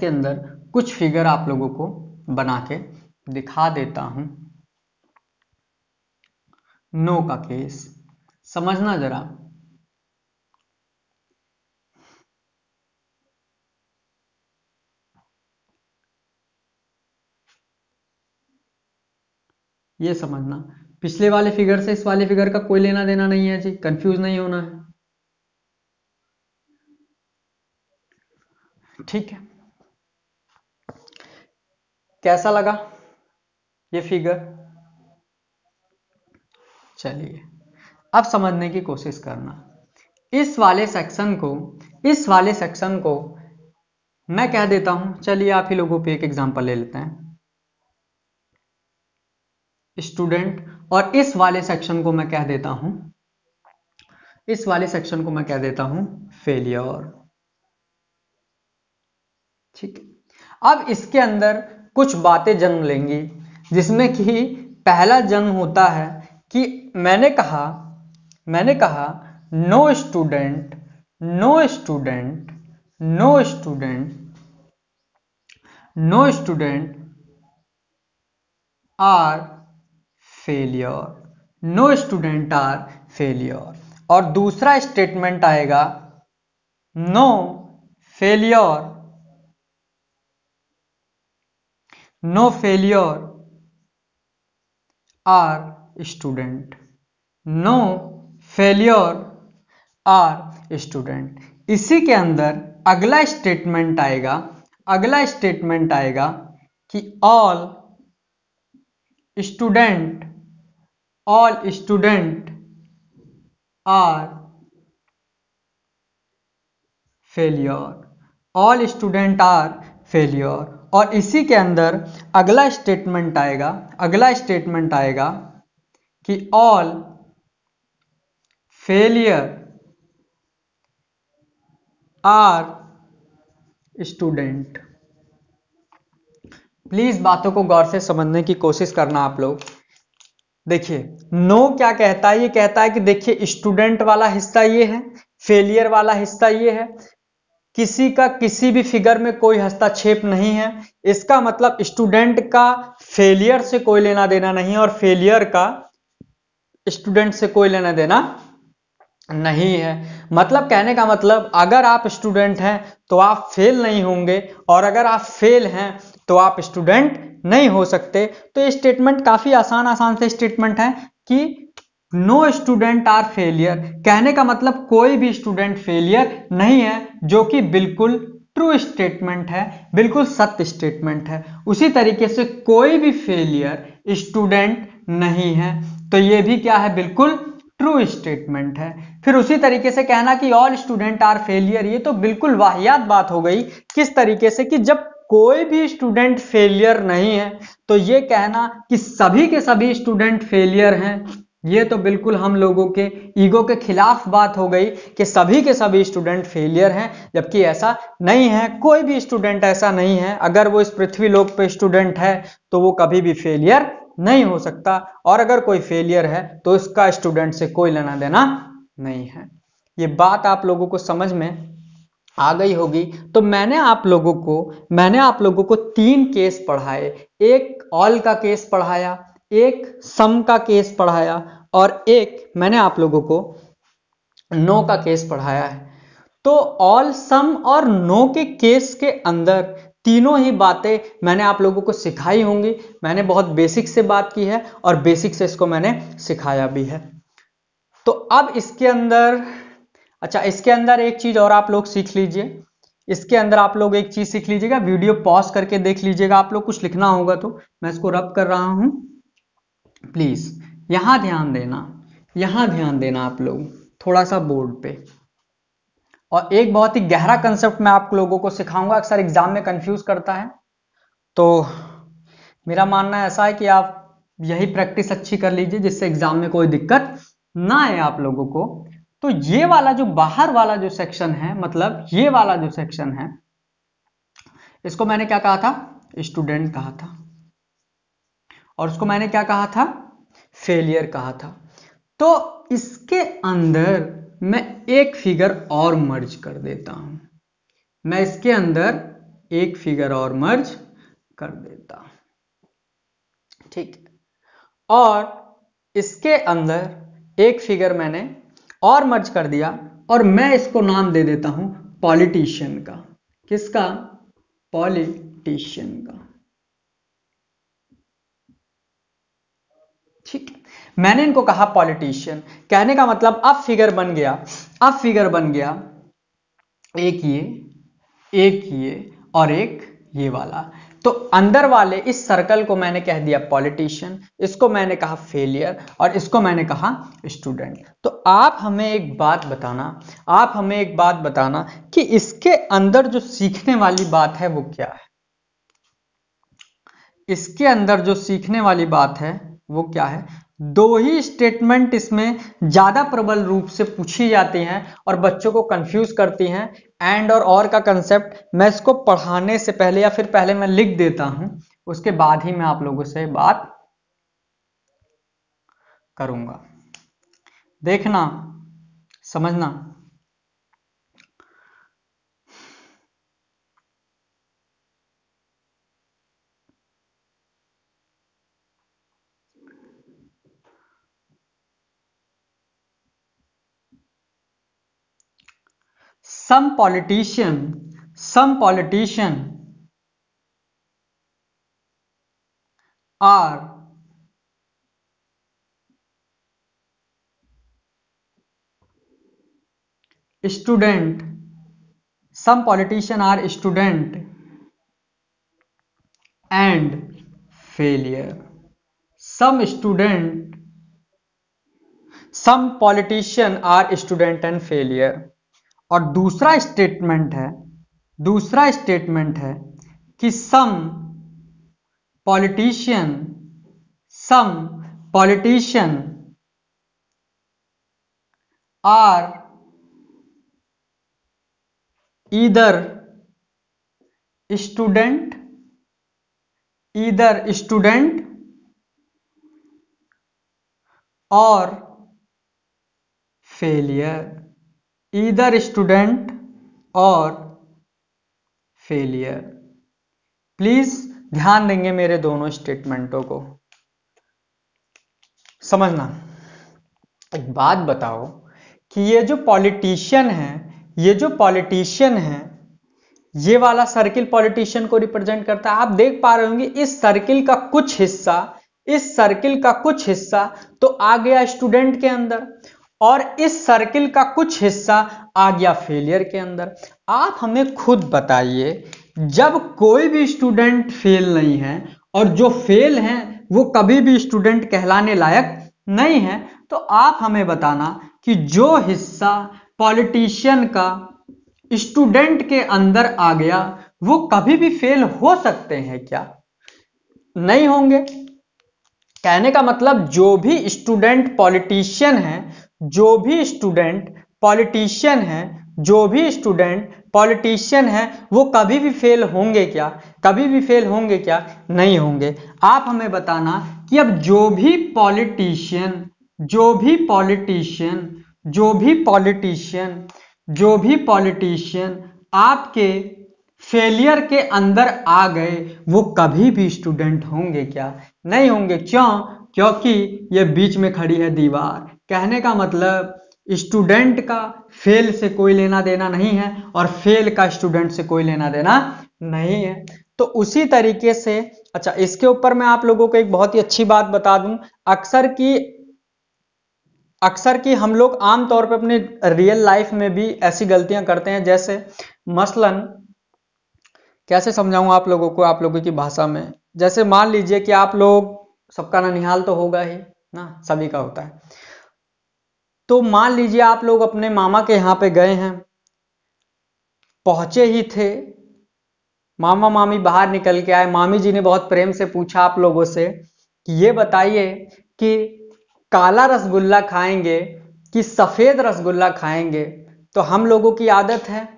अंदर कुछ फिगर आप लोगों को बना के दिखा देता हूं। नो का केस समझना जरा। ये समझना, पिछले वाले फिगर से इस वाले फिगर का कोई लेना देना नहीं है जी, कंफ्यूज नहीं होना है, ठीक है। कैसा लगा ये फिगर? चलिए अब समझने की कोशिश करना। इस वाले सेक्शन को मैं कह देता हूं, चलिए आप ही लोगों पे एक एग्जांपल ले लेते हैं, स्टूडेंट, और इस वाले सेक्शन को मैं कह देता हूं फेलियर, ठीक है। अब इसके अंदर कुछ बातें जन्म लेंगी, जिसमें कि पहला जन्म होता है कि मैंने कहा नो स्टूडेंट आर फेलियर, और दूसरा स्टेटमेंट आएगा नो फेलियर आर स्टूडेंट, इसी के अंदर अगला स्टेटमेंट आएगा कि ऑल स्टूडेंट आर फेलियर, और इसी के अंदर अगला स्टेटमेंट आएगा कि all failure are student. Please बातों को गौर से समझने की कोशिश करना आप लोग। देखिए नो क्या कहता है, ये कहता है कि देखिए स्टूडेंट वाला हिस्सा ये है, फेलियर वाला हिस्सा ये है, किसी का किसी भी फिगर में कोई हस्तक्षेप नहीं है। इसका मतलब स्टूडेंट का फेलियर से कोई लेना देना नहीं है और फेलियर का स्टूडेंट से कोई लेना देना नहीं है। मतलब कहने का मतलब अगर आप स्टूडेंट हैं तो आप फेल नहीं होंगे, और अगर आप फेल हैं तो आप स्टूडेंट नहीं हो सकते। तो ये स्टेटमेंट काफी आसान से स्टेटमेंट है कि नो स्टूडेंट आर फेलियर, कहने का मतलब कोई भी स्टूडेंट फेलियर नहीं है, जो कि बिल्कुल ट्रू स्टेटमेंट है, बिल्कुल सत्य स्टेटमेंट है। उसी तरीके से कोई भी फेलियर स्टूडेंट नहीं है, तो ये भी क्या है, बिल्कुल ट्रू स्टेटमेंट है। फिर उसी तरीके से कहना कि ऑल स्टूडेंट आर फेलियर, ये तो बिल्कुल वाहियात बात हो गई। किस तरीके से कि जब कोई भी स्टूडेंट फेलियर नहीं है तो ये कहना कि सभी के सभी स्टूडेंट फेलियर हैं, ये तो बिल्कुल हम लोगों के ईगो के खिलाफ बात हो गई कि सभी के सभी स्टूडेंट फेलियर हैं, जबकि ऐसा नहीं है। कोई भी स्टूडेंट ऐसा नहीं है, अगर वो इस पृथ्वी लोक पे स्टूडेंट है तो वो कभी भी फेलियर नहीं हो सकता, और अगर कोई फेलियर है तो इसका स्टूडेंट से कोई लेना देना नहीं है। ये बात आप लोगों को समझ में आ गई होगी। तो मैंने आप लोगों को 3 केस पढ़ाए, एक ऑल का केस पढ़ाया, एक सम का केस पढ़ाया, और एक मैंने आप लोगों को नो का केस पढ़ाया है। तो ऑल सम और नो के केस के अंदर तीनों ही बातें मैंने आप लोगों को सिखाई होंगी। मैंने बहुत बेसिक से बात की है और बेसिक से इसको मैंने सिखाया भी है। तो अब इसके अंदर एक चीज और आप लोग सीख लीजिए इसके अंदर आप लोग एक चीज सीख लीजिएगा, वीडियो पॉज करके देख लीजिएगा, आप लोग कुछ लिखना होगा तो मैं इसको रब कर रहा हूं, प्लीज यहां ध्यान देना, यहां ध्यान देना आप लोग थोड़ा सा बोर्ड पे। और एक बहुत ही गहरा कंसेप्ट मैं आप लोगों को सिखाऊंगा, अक्सर एग्जाम में कंफ्यूज करता है, तो मेरा मानना ऐसा है कि आप यही प्रैक्टिस अच्छी कर लीजिए जिससे एग्जाम में कोई दिक्कत ना आए आप लोगों को। तो ये वाला जो बाहर वाला जो सेक्शन है, मतलब ये वाला जो सेक्शन है, इसको मैंने क्या कहा था, स्टूडेंट कहा था, और उसको मैंने क्या कहा था, फेलियर कहा था। तो इसके अंदर मैं एक फिगर और मर्ज कर देता हूं, मैं इसके अंदर एक फिगर और मर्ज कर देता हूं, ठीक है। और इसके अंदर एक फिगर मैंने और मर्ज कर दिया, और मैं इसको नाम दे देता हूं पॉलिटिशियन का। किसका? पॉलिटिशियन का, ठीक। मैंने इनको कहा पॉलिटिशियन, कहने का मतलब अब फिगर बन गया, अब फिगर बन गया एक ये और एक ये वाला। तो अंदर वाले इस सर्कल को मैंने कह दिया पॉलिटिशियन, इसको मैंने कहा फेलियर, और इसको मैंने कहा स्टूडेंट। तो आप हमें एक बात बताना, आप हमें एक बात बताना कि इसके अंदर जो सीखने वाली बात है वो क्या है, इसके अंदर जो सीखने वाली बात है वो क्या है। दो ही स्टेटमेंट इसमें ज्यादा प्रबल रूप से पूछी जाती हैं और बच्चों को कंफ्यूज करती हैं। एंड और का कंसेप्ट मैं इसको पढ़ाने से पहले या फिर पहले मैं लिख देता हूं, उसके बाद ही मैं आप लोगों से बात करूंगा, देखना समझना। some politician are student, some politician are student and failure, some politician are student and failure। और दूसरा स्टेटमेंट है कि some politician are either student और फेलियर, ईदर स्टूडेंट और फेलियर। प्लीज ध्यान देंगे मेरे दोनों स्टेटमेंटों को, समझना। एक बात बताओ कि ये जो पॉलिटिशियन है, ये वाला सर्किल पॉलिटिशियन को रिप्रेजेंट करता है। आप देख पा रहे होंगे इस सर्किल का कुछ हिस्सा तो आ गया स्टूडेंट के अंदर, और इस सर्किल का कुछ हिस्सा आ गया फेलियर के अंदर। आप हमें खुद बताइए, जब कोई भी स्टूडेंट फेल नहीं है और जो फेल हैं वो कभी भी स्टूडेंट कहलाने लायक नहीं है, तो आप हमें बताना कि जो हिस्सा पॉलिटिशियन का स्टूडेंट के अंदर आ गया वो कभी भी फेल हो सकते हैं क्या? नहीं होंगे। कहने का मतलब जो भी स्टूडेंट पॉलिटिशियन है, वो कभी भी फेल होंगे क्या? नहीं होंगे। आप हमें बताना कि अब जो भी पॉलिटिशियन आपके फेलियर के अंदर आ गए वो कभी भी स्टूडेंट होंगे क्या? नहीं होंगे। क्यों? क्योंकि ये बीच में खड़ी है दीवार। कहने का मतलब स्टूडेंट का फेल से कोई लेना देना नहीं है और फेल का स्टूडेंट से कोई लेना देना नहीं है। तो उसी तरीके से, अच्छा इसके ऊपर मैं आप लोगों को एक बहुत ही अच्छी बात बता दूं, अक्सर की अक्सर कि हम लोग आम तौर पे अपने रियल लाइफ में भी ऐसी गलतियां करते हैं, जैसे मसलन कैसे समझाऊं आप लोगों को आप लोगों की भाषा में। जैसे मान लीजिए कि आप लोग, सबका ननिहाल तो होगा ही ना, सभी का होता है। तो मान लीजिए आप लोग अपने मामा के यहाँ पे गए हैं, पहुंचे ही थे, मामा मामी बाहर निकल के आए, मामी जी ने बहुत प्रेम से पूछा आप लोगों से कि ये बताइए कि काला रसगुल्ला खाएंगे कि सफेद रसगुल्ला खाएंगे। तो हम लोगों की आदत है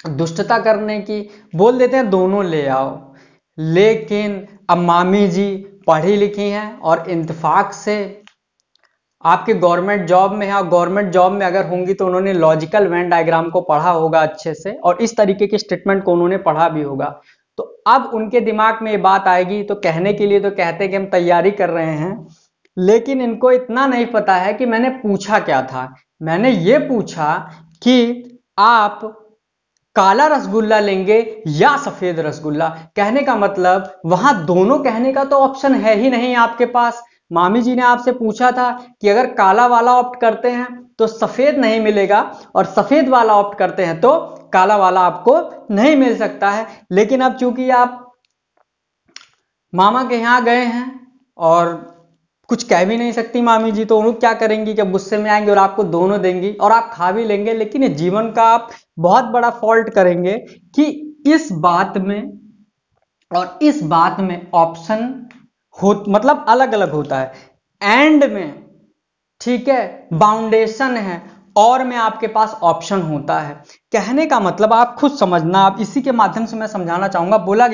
दुष्टता करने की, बोल देते हैं दोनों ले आओ। लेकिन अब मामी जी पढ़ी लिखी हैं और इंतफाक से आपके गवर्नमेंट जॉब में है, और गवर्नमेंट जॉब में अगर होंगी तो उन्होंने लॉजिकल वेन डायग्राम को पढ़ा होगा अच्छे से, और इस तरीके के स्टेटमेंट को उन्होंने पढ़ा भी होगा। तो अब उनके दिमाग में ये बात आएगी, तो कहने के लिए तो कहते हैं कि हम तैयारी कर रहे हैं, लेकिन इनको इतना नहीं पता है कि मैंने पूछा क्या था। मैंने ये पूछा कि आप काला रसगुल्ला लेंगे या सफेद रसगुल्ला। कहने का मतलब वहां दोनों कहने का तो ऑप्शन है ही नहीं आपके पास। मामी जी ने आपसे पूछा था कि अगर काला वाला ऑप्ट करते हैं तो सफेद नहीं मिलेगा, और सफेद वाला ऑप्ट करते हैं तो काला वाला आपको नहीं मिल सकता है। लेकिन अब चूंकि आप मामा के यहां गए हैं और कुछ कह भी नहीं सकती मामी जी, तो वो क्या करेंगी कि गुस्से में आएंगे और आपको दोनों देंगी और आप खा भी लेंगे। लेकिन ये जीवन का आप बहुत बड़ा फॉल्ट करेंगे कि इस बात में और इस बात में ऑप्शन हो, मतलब अलग अलग होता है। एंड में ठीक है बाउंडेशन है, और में आपके पास ऑप्शन होता है। कहने का मतलब आप खुद समझना, आप इसी के माध्यम से मैं समझाना चाहूंगा। बोला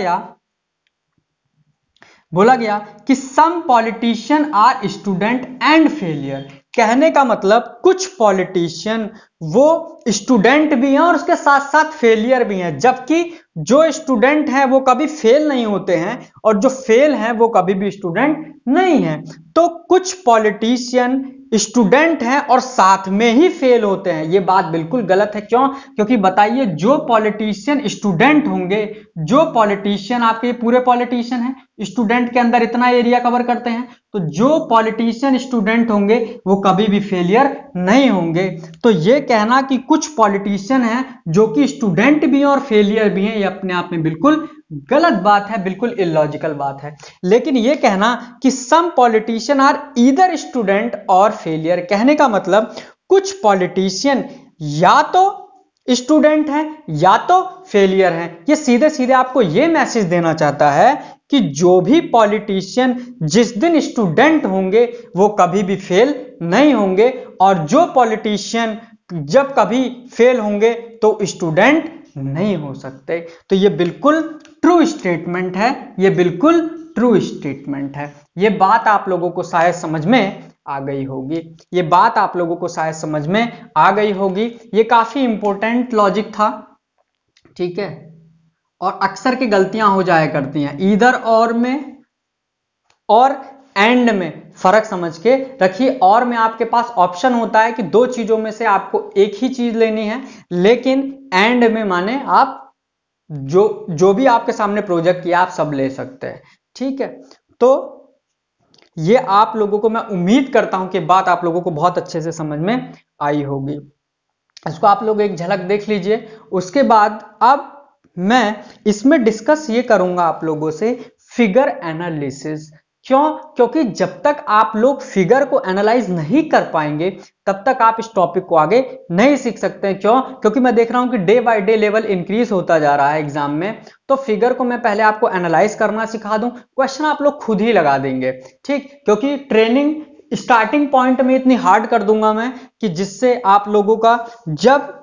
गया कि some politician are student and failure. कहने का मतलब कुछ पॉलिटिशियन वो स्टूडेंट भी हैं और उसके साथ साथ फेलियर भी हैं, जबकि जो स्टूडेंट हैं वो कभी फेल नहीं होते हैं और जो फेल हैं वो कभी भी स्टूडेंट नहीं हैं। तो कुछ पॉलिटिशियन स्टूडेंट हैं और साथ में ही फेल होते हैं, ये बात बिल्कुल गलत है। क्यों? क्योंकि बताइए, जो पॉलिटिशियन स्टूडेंट होंगे, जो पॉलिटिशियन आपके पूरे पॉलिटिशियन हैं, स्टूडेंट के अंदर इतना एरिया कवर करते हैं, तो जो पॉलिटिशियन स्टूडेंट होंगे वो कभी भी फेलियर नहीं होंगे। तो ये कहना कि कुछ पॉलिटिशियन हैं जो कि स्टूडेंट भी हैं और फेलियर भी हैं, ये अपने आप में बिल्कुल गलत बात है, बिल्कुल इलॉजिकल बात है। लेकिन ये कहना कि some politician are either student और फेलियर, कहने का मतलब कुछ पॉलिटिशियन या तो स्टूडेंट हैं या तो फेलियर हैं। ये सीधे सीधे आपको ये मैसेज देना चाहता है कि जो भी पॉलिटिशियन जिस दिन स्टूडेंट होंगे वो कभी भी फेल नहीं होंगे, और जो पॉलिटिशियन जब कभी फेल होंगे तो स्टूडेंट नहीं हो सकते। तो ये बिल्कुल ट्रू स्टेटमेंट है, ये बिल्कुल ट्रू स्टेटमेंट है। ये बात आप लोगों को शायद समझ में आ गई होगी, ये बात आप लोगों को शायद समझ में आ गई होगी। ये काफी इंपॉर्टेंट लॉजिक था, ठीक है। और अक्सर की गलतियां हो जाया करती हैं, ईदर और में और एंड में फर्क समझ के रखिए। और में आपके पास ऑप्शन होता है कि दो चीजों में से आपको एक ही चीज लेनी है, लेकिन एंड में माने आप जो भी आपके सामने प्रोजेक्ट किया आप सब ले सकते हैं, ठीक है। तो ये आप लोगों को मैं उम्मीद करता हूं कि बात आप लोगों को बहुत अच्छे से समझ में आई होगी। इसको आप लोग एक झलक देख लीजिए। उसके बाद अब मैं इसमें डिस्कस ये करूंगा आप लोगों से फिगर एनालिसिस। क्यों? क्योंकि जब तक आप लोग फिगर को एनालाइज नहीं कर पाएंगे तब तक आप इस टॉपिक को आगे नहीं सीख सकते हैं। क्यों? क्योंकि मैं देख रहा हूं कि day by day level increase होता जा रहा है एग्जाम में। तो फिगर को मैं पहले आपको एनालाइज करना सिखा दूं, क्वेश्चन आप लोग खुद ही लगा देंगे, ठीक। क्योंकि ट्रेनिंग स्टार्टिंग पॉइंट में इतनी हार्ड कर दूंगा मैं कि जिससे आप लोगों का जब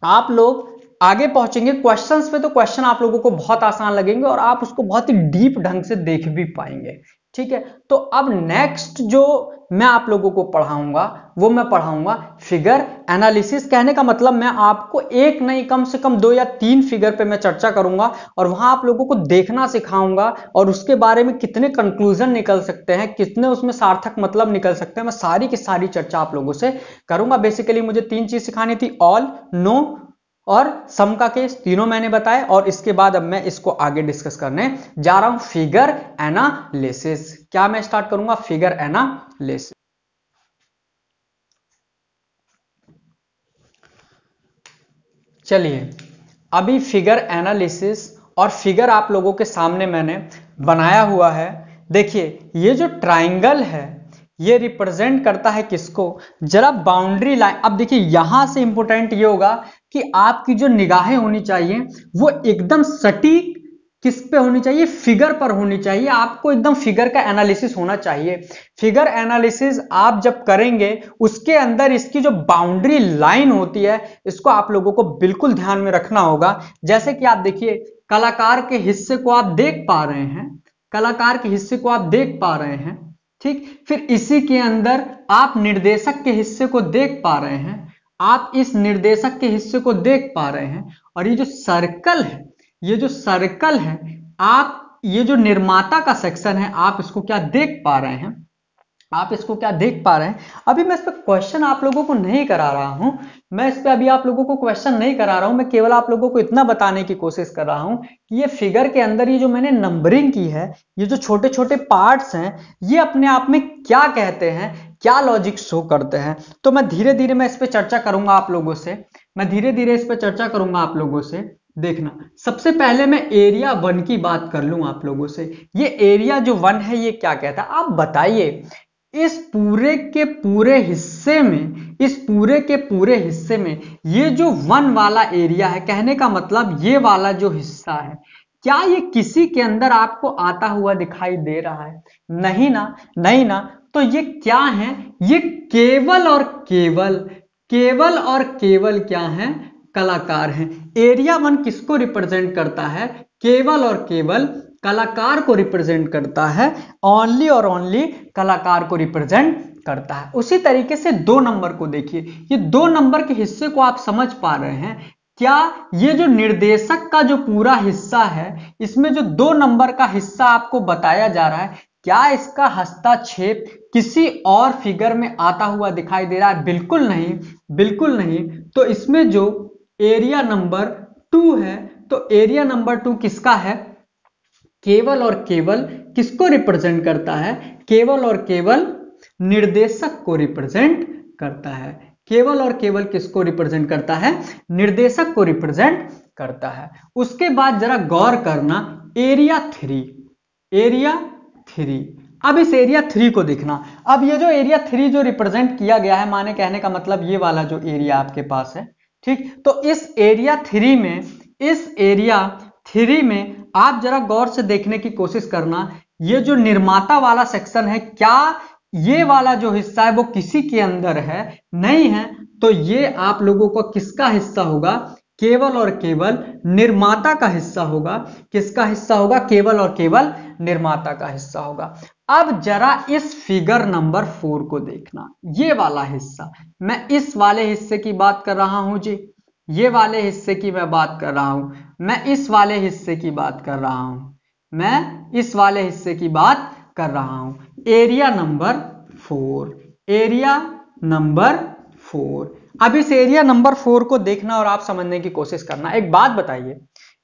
आप लोग आगे पहुंचेंगे क्वेश्चंस पे तो क्वेश्चन आप लोगों को बहुत आसान लगेंगे और आप उसको बहुत ही डीप ढंग से देख भी पाएंगे, ठीक है। तो अब नेक्स्ट जो मैं आप लोगों को पढ़ाऊंगा वो मैं पढ़ाऊंगा फिगर एनालिसिस। कहने का मतलब मैं आपको एक नहीं कम से कम 2 या 3 फिगर पे मैं चर्चा करूंगा और वहां आप लोगों को देखना सिखाऊंगा और उसके बारे में कितने कंक्लूजन निकल सकते हैं, कितने उसमें सार्थक मतलब निकल सकते हैं, मैं सारी की सारी चर्चा आप लोगों से करूंगा। बेसिकली मुझे 3 चीज सिखानी थी, ऑल, नो और सम का केस, तीनों मैंने बताए। और इसके बाद अब मैं इसको आगे डिस्कस करने जा रहा हूं, फिगर एनालिसिस। क्या मैं स्टार्ट करूंगा? Figure analysis. चलिए अभी फिगर एनालिसिस और फिगर आप लोगों के सामने मैंने बनाया हुआ है। देखिए ये जो ट्राइंगल है ये रिप्रेजेंट करता है किसको, जरा बाउंड्री लाइन। अब देखिए यहां से इंपॉर्टेंट ये होगा कि आपकी जो निगाहें होनी चाहिए वो एकदम सटीक किस पे होनी चाहिए, फिगर पर होनी चाहिए। आपको एकदम फिगर का एनालिसिस होना चाहिए। फिगर एनालिसिस आप जब करेंगे उसके अंदर इसकी जो बाउंड्री लाइन होती है इसको आप लोगों को बिल्कुल ध्यान में रखना होगा। जैसे कि आप देखिए कलाकार के हिस्से को आप देख पा रहे हैं, कलाकार के हिस्से को आप देख पा रहे हैं, ठीक। फिर इसी के अंदर आप निर्देशक के हिस्से को देख पा रहे हैं, आप इस निर्देशक के हिस्से को देख पा रहे हैं। और ये जो सर्कल है, ये जो सर्कल है, आप ये जो निर्माता का सेक्शन है आप इसको क्या देख पा रहे हैं, आप इसको क्या देख पा रहे हैं। अभी मैं इस पर क्वेश्चन आप लोगों को नहीं करा रहा हूं, मैं इस पे अभी आप लोगों को क्वेश्चन नहीं करा रहा हूं, मैं केवल आप लोगों को इतना बताने की कोशिश कर रहा हूं कि ये फिगर के अंदर ये जो मैंने नंबरिंग की है, ये जो छोटे छोटे पार्ट्स हैं ये अपने आप में क्या कहते हैं, क्या लॉजिक शो करते हैं। तो मैं धीरे धीरे मैं इस पर चर्चा करूंगा आप लोगों से, मैं धीरे धीरे इस पर चर्चा करूंगा आप लोगों से। देखना, सबसे पहले मैं एरिया 1 की बात कर लूं आप लोगों से। ये एरिया जो 1 है ये क्या कहता है, आप बताइए। इस पूरे के पूरे हिस्से में, इस पूरे के पूरे हिस्से में ये जो 1 वाला एरिया है, कहने का मतलब ये वाला जो हिस्सा है, क्या ये किसी के अंदर आपको आता हुआ दिखाई दे रहा है? नहीं ना, नहीं ना। तो ये क्या है, ये केवल और केवल, केवल और केवल क्या है, कलाकार हैं। एरिया 1 किसको रिप्रेजेंट करता है, केवल और केवल कलाकार को रिप्रेजेंट करता है, ओनली और ओनली कलाकार को रिप्रेजेंट करता है। उसी तरीके से 2 नंबर को देखिए, ये 2 नंबर के हिस्से को आप समझ पा रहे हैं क्या? ये जो निर्देशक का जो पूरा हिस्सा है इसमें जो 2 नंबर का हिस्सा आपको बताया जा रहा है, क्या इसका हस्तक्षेप किसी और फिगर में आता हुआ दिखाई दे रहा है? बिल्कुल नहीं, बिल्कुल नहीं। तो इसमें जो एरिया नंबर 2 है, तो एरिया नंबर 2 किसका है, केवल और केवल किसको रिप्रेजेंट करता है, केवल और केवल निर्देशक को रिप्रेजेंट करता है। केवल और केवल किसको रिप्रेजेंट करता है, निर्देशक को रिप्रेजेंट करता है। उसके बाद जरा गौर करना, एरिया 3, एरिया 3। अब इस एरिया 3 को देखना। अब ये जो एरिया 3 जो रिप्रेजेंट किया गया है, माने कहने का मतलब ये वाला जो एरिया आपके पास है, ठीक। तो इस एरिया 3 में, इस एरिया 3 में आप जरा गौर से देखने की कोशिश करना, ये जो निर्माता वाला सेक्शन है, क्या ये वाला जो हिस्सा है वो किसी के अंदर है? नहीं है। तो ये आप लोगों को किसका हिस्सा होगा, केवल और केवल निर्माता का हिस्सा होगा। किसका हिस्सा होगा, केवल और केवल निर्माता का हिस्सा होगा। अब जरा इस फिगर नंबर 4 को देखना, ये वाला हिस्सा, मैं इस वाले हिस्से की बात कर रहा हूं जी, ये वाले हिस्से की मैं बात कर रहा हूं, मैं इस वाले हिस्से की बात कर रहा हूं, मैं इस वाले हिस्से की बात कर रहा हूं। Area number 4, area number 4। अब इस एरिया नंबर 4 को देखना और आप समझने की कोशिश करना। एक बात बताइए,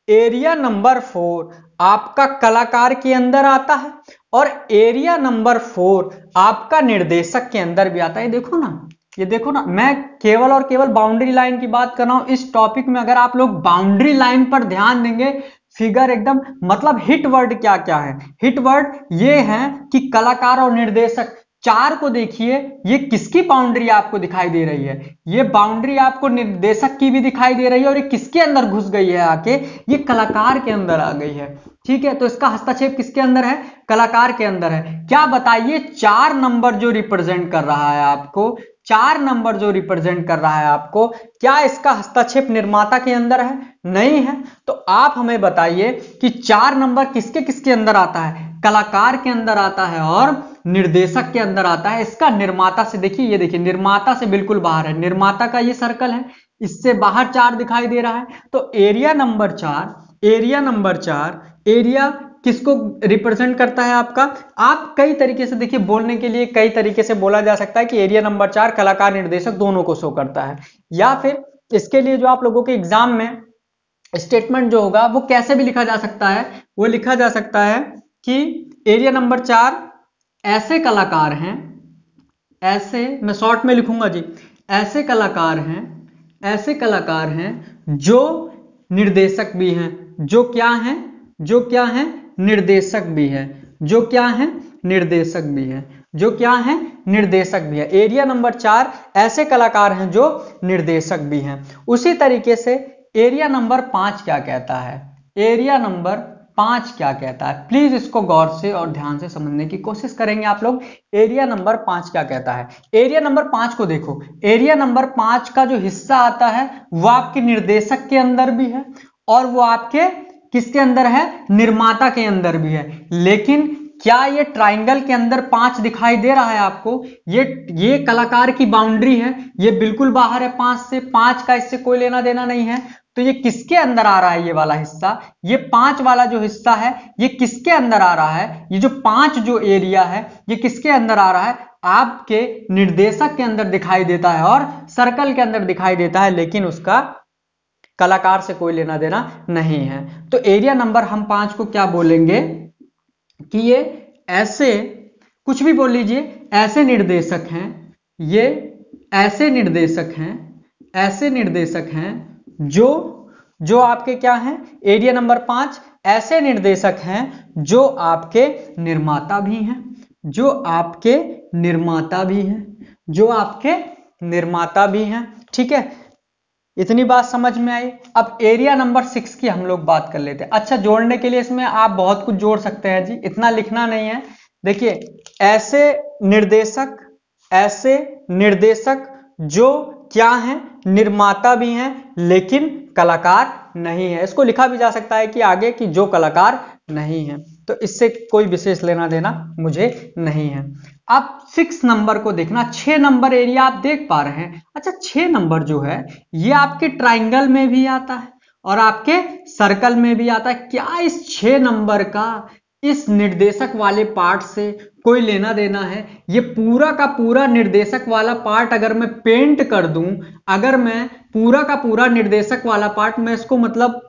एरिया नंबर 4 आपका कलाकार के अंदर आता है और एरिया नंबर 4 आपका निर्देशक के अंदर भी आता है। देखो ना, ये देखो ना, मैं केवल और केवल बाउंड्री लाइन की बात कर रहा हूं। इस टॉपिक में अगर आप लोग बाउंड्री लाइन पर ध्यान देंगे, फिगर एकदम, मतलब हिट वर्ड क्या क्या है, हिट वर्ड ये है कि कलाकार और निर्देशक। 4 को देखिए, ये किसकी बाउंड्री आपको दिखाई दे रही है, ये बाउंड्री आपको निर्देशक की भी दिखाई दे रही है, और ये किसके अंदर घुस गई है आके, ये कलाकार के अंदर आ गई है, ठीक है। तो इसका हस्तक्षेप किसके अंदर है, कलाकार के अंदर है। क्या बताइए, 4 नंबर जो रिप्रेजेंट कर रहा है आपको, 4 नंबर जो रिप्रेजेंट कर रहा है आपको, क्या इसका हस्तक्षेप निर्माता के अंदर है? नहीं है। तो आप हमें बताइए कि 4 नंबर किसके किसके अंदर आता है, कलाकार के अंदर आता है और निर्देशक के अंदर आता है। इसका निर्माता से देखिए, ये देखिए निर्माता से बिल्कुल बाहर है, निर्माता का ये सर्कल है, इससे बाहर 4 दिखाई दे रहा है। तो area number 4, area number 4, area किसको रिप्रेजेंट करता है आपका? आप कई तरीके से देखिए, बोलने के लिए कई तरीके से बोला जा सकता है कि एरिया नंबर 4 कलाकार निर्देशक दोनों को शो करता है, या फिर इसके लिए जो आप लोगों के एग्जाम में स्टेटमेंट जो होगा वो कैसे भी लिखा जा सकता है, वो लिखा जा सकता है कि एरिया नंबर 4 ऐसे कलाकार हैं, ऐसे, मैं शॉर्ट में लिखूंगा जी, ऐसे कलाकार हैं, ऐसे कलाकार हैं जो निर्देशक भी हैं, जो क्या हैं, जो क्या हैं, निर्देशक भी है, जो क्या है, निर्देशक भी है, जो क्या है, निर्देशक भी है। एरिया नंबर 4 ऐसे कलाकार हैं जो निर्देशक भी हैं। उसी तरीके से एरिया नंबर 5 क्या कहता है, एरिया नंबर 5 क्या कहता है, प्लीज इसको गौर से और ध्यान से समझने की कोशिश करेंगे आप लोग। एरिया नंबर 5 क्या कहता है, एरिया नंबर 5 को देखो, एरिया नंबर 5 का जो हिस्सा आता है वो आपके निर्देशक के अंदर भी है और वो आपके किसके अंदर है, निर्माता के अंदर भी है। लेकिन क्या ये ट्राइंगल के अंदर 5 दिखाई दे रहा है आपको, ये कलाकार की बाउंड्री है, ये बिल्कुल बाहर है 5 से, 5 का इससे कोई लेना देना नहीं है। तो ये किसके अंदर आ रहा है, ये वाला हिस्सा, ये 5 वाला जो हिस्सा है ये किसके अंदर आ रहा है, ये जो 5 जो एरिया है ये किसके अंदर आ रहा है, आपके निर्देशक के अंदर दिखाई देता है और सर्कल के अंदर दिखाई देता है, लेकिन उसका कलाकार से कोई लेना देना नहीं है। तो एरिया नंबर हम 5 को क्या बोलेंगे कि ये ऐसे, कुछ भी बोल लीजिए, ऐसे निर्देशक हैं, ये ऐसे निर्देशक हैं, ऐसे निर्देशक हैं जो आपके क्या हैं, एरिया नंबर 5 ऐसे निर्देशक हैं जो आपके निर्माता भी हैं, जो आपके निर्माता भी हैं, जो आपके निर्माता भी हैं। ठीक है, इतनी बात समझ में आई। अब एरिया नंबर 6 की हम लोग बात कर लेते हैं। अच्छा, जोड़ने के लिए इसमें आप बहुत कुछ जोड़ सकते हैं जी, इतना लिखना नहीं है। देखिए, ऐसे निर्देशक जो क्या हैं, निर्माता भी हैं लेकिन कलाकार नहीं है। इसको लिखा भी जा सकता है कि आगे कि जो कलाकार नहीं है, तो इससे कोई विशेष लेना देना मुझे नहीं है। अब 6 नंबर को देखना, 6 नंबर एरिया आप देख पा रहे हैं। अच्छा, 6 नंबर जो है ये आपके ट्राइंगल में भी आता है और आपके सर्कल में भी आता है। क्या इस 6 नंबर का इस निर्देशक वाले पार्ट से कोई लेना देना है? ये पूरा का पूरा निर्देशक वाला पार्ट अगर मैं पेंट कर दूं, अगर मैं पूरा का पूरा निर्देशक वाला पार्ट, मैं इसको मतलब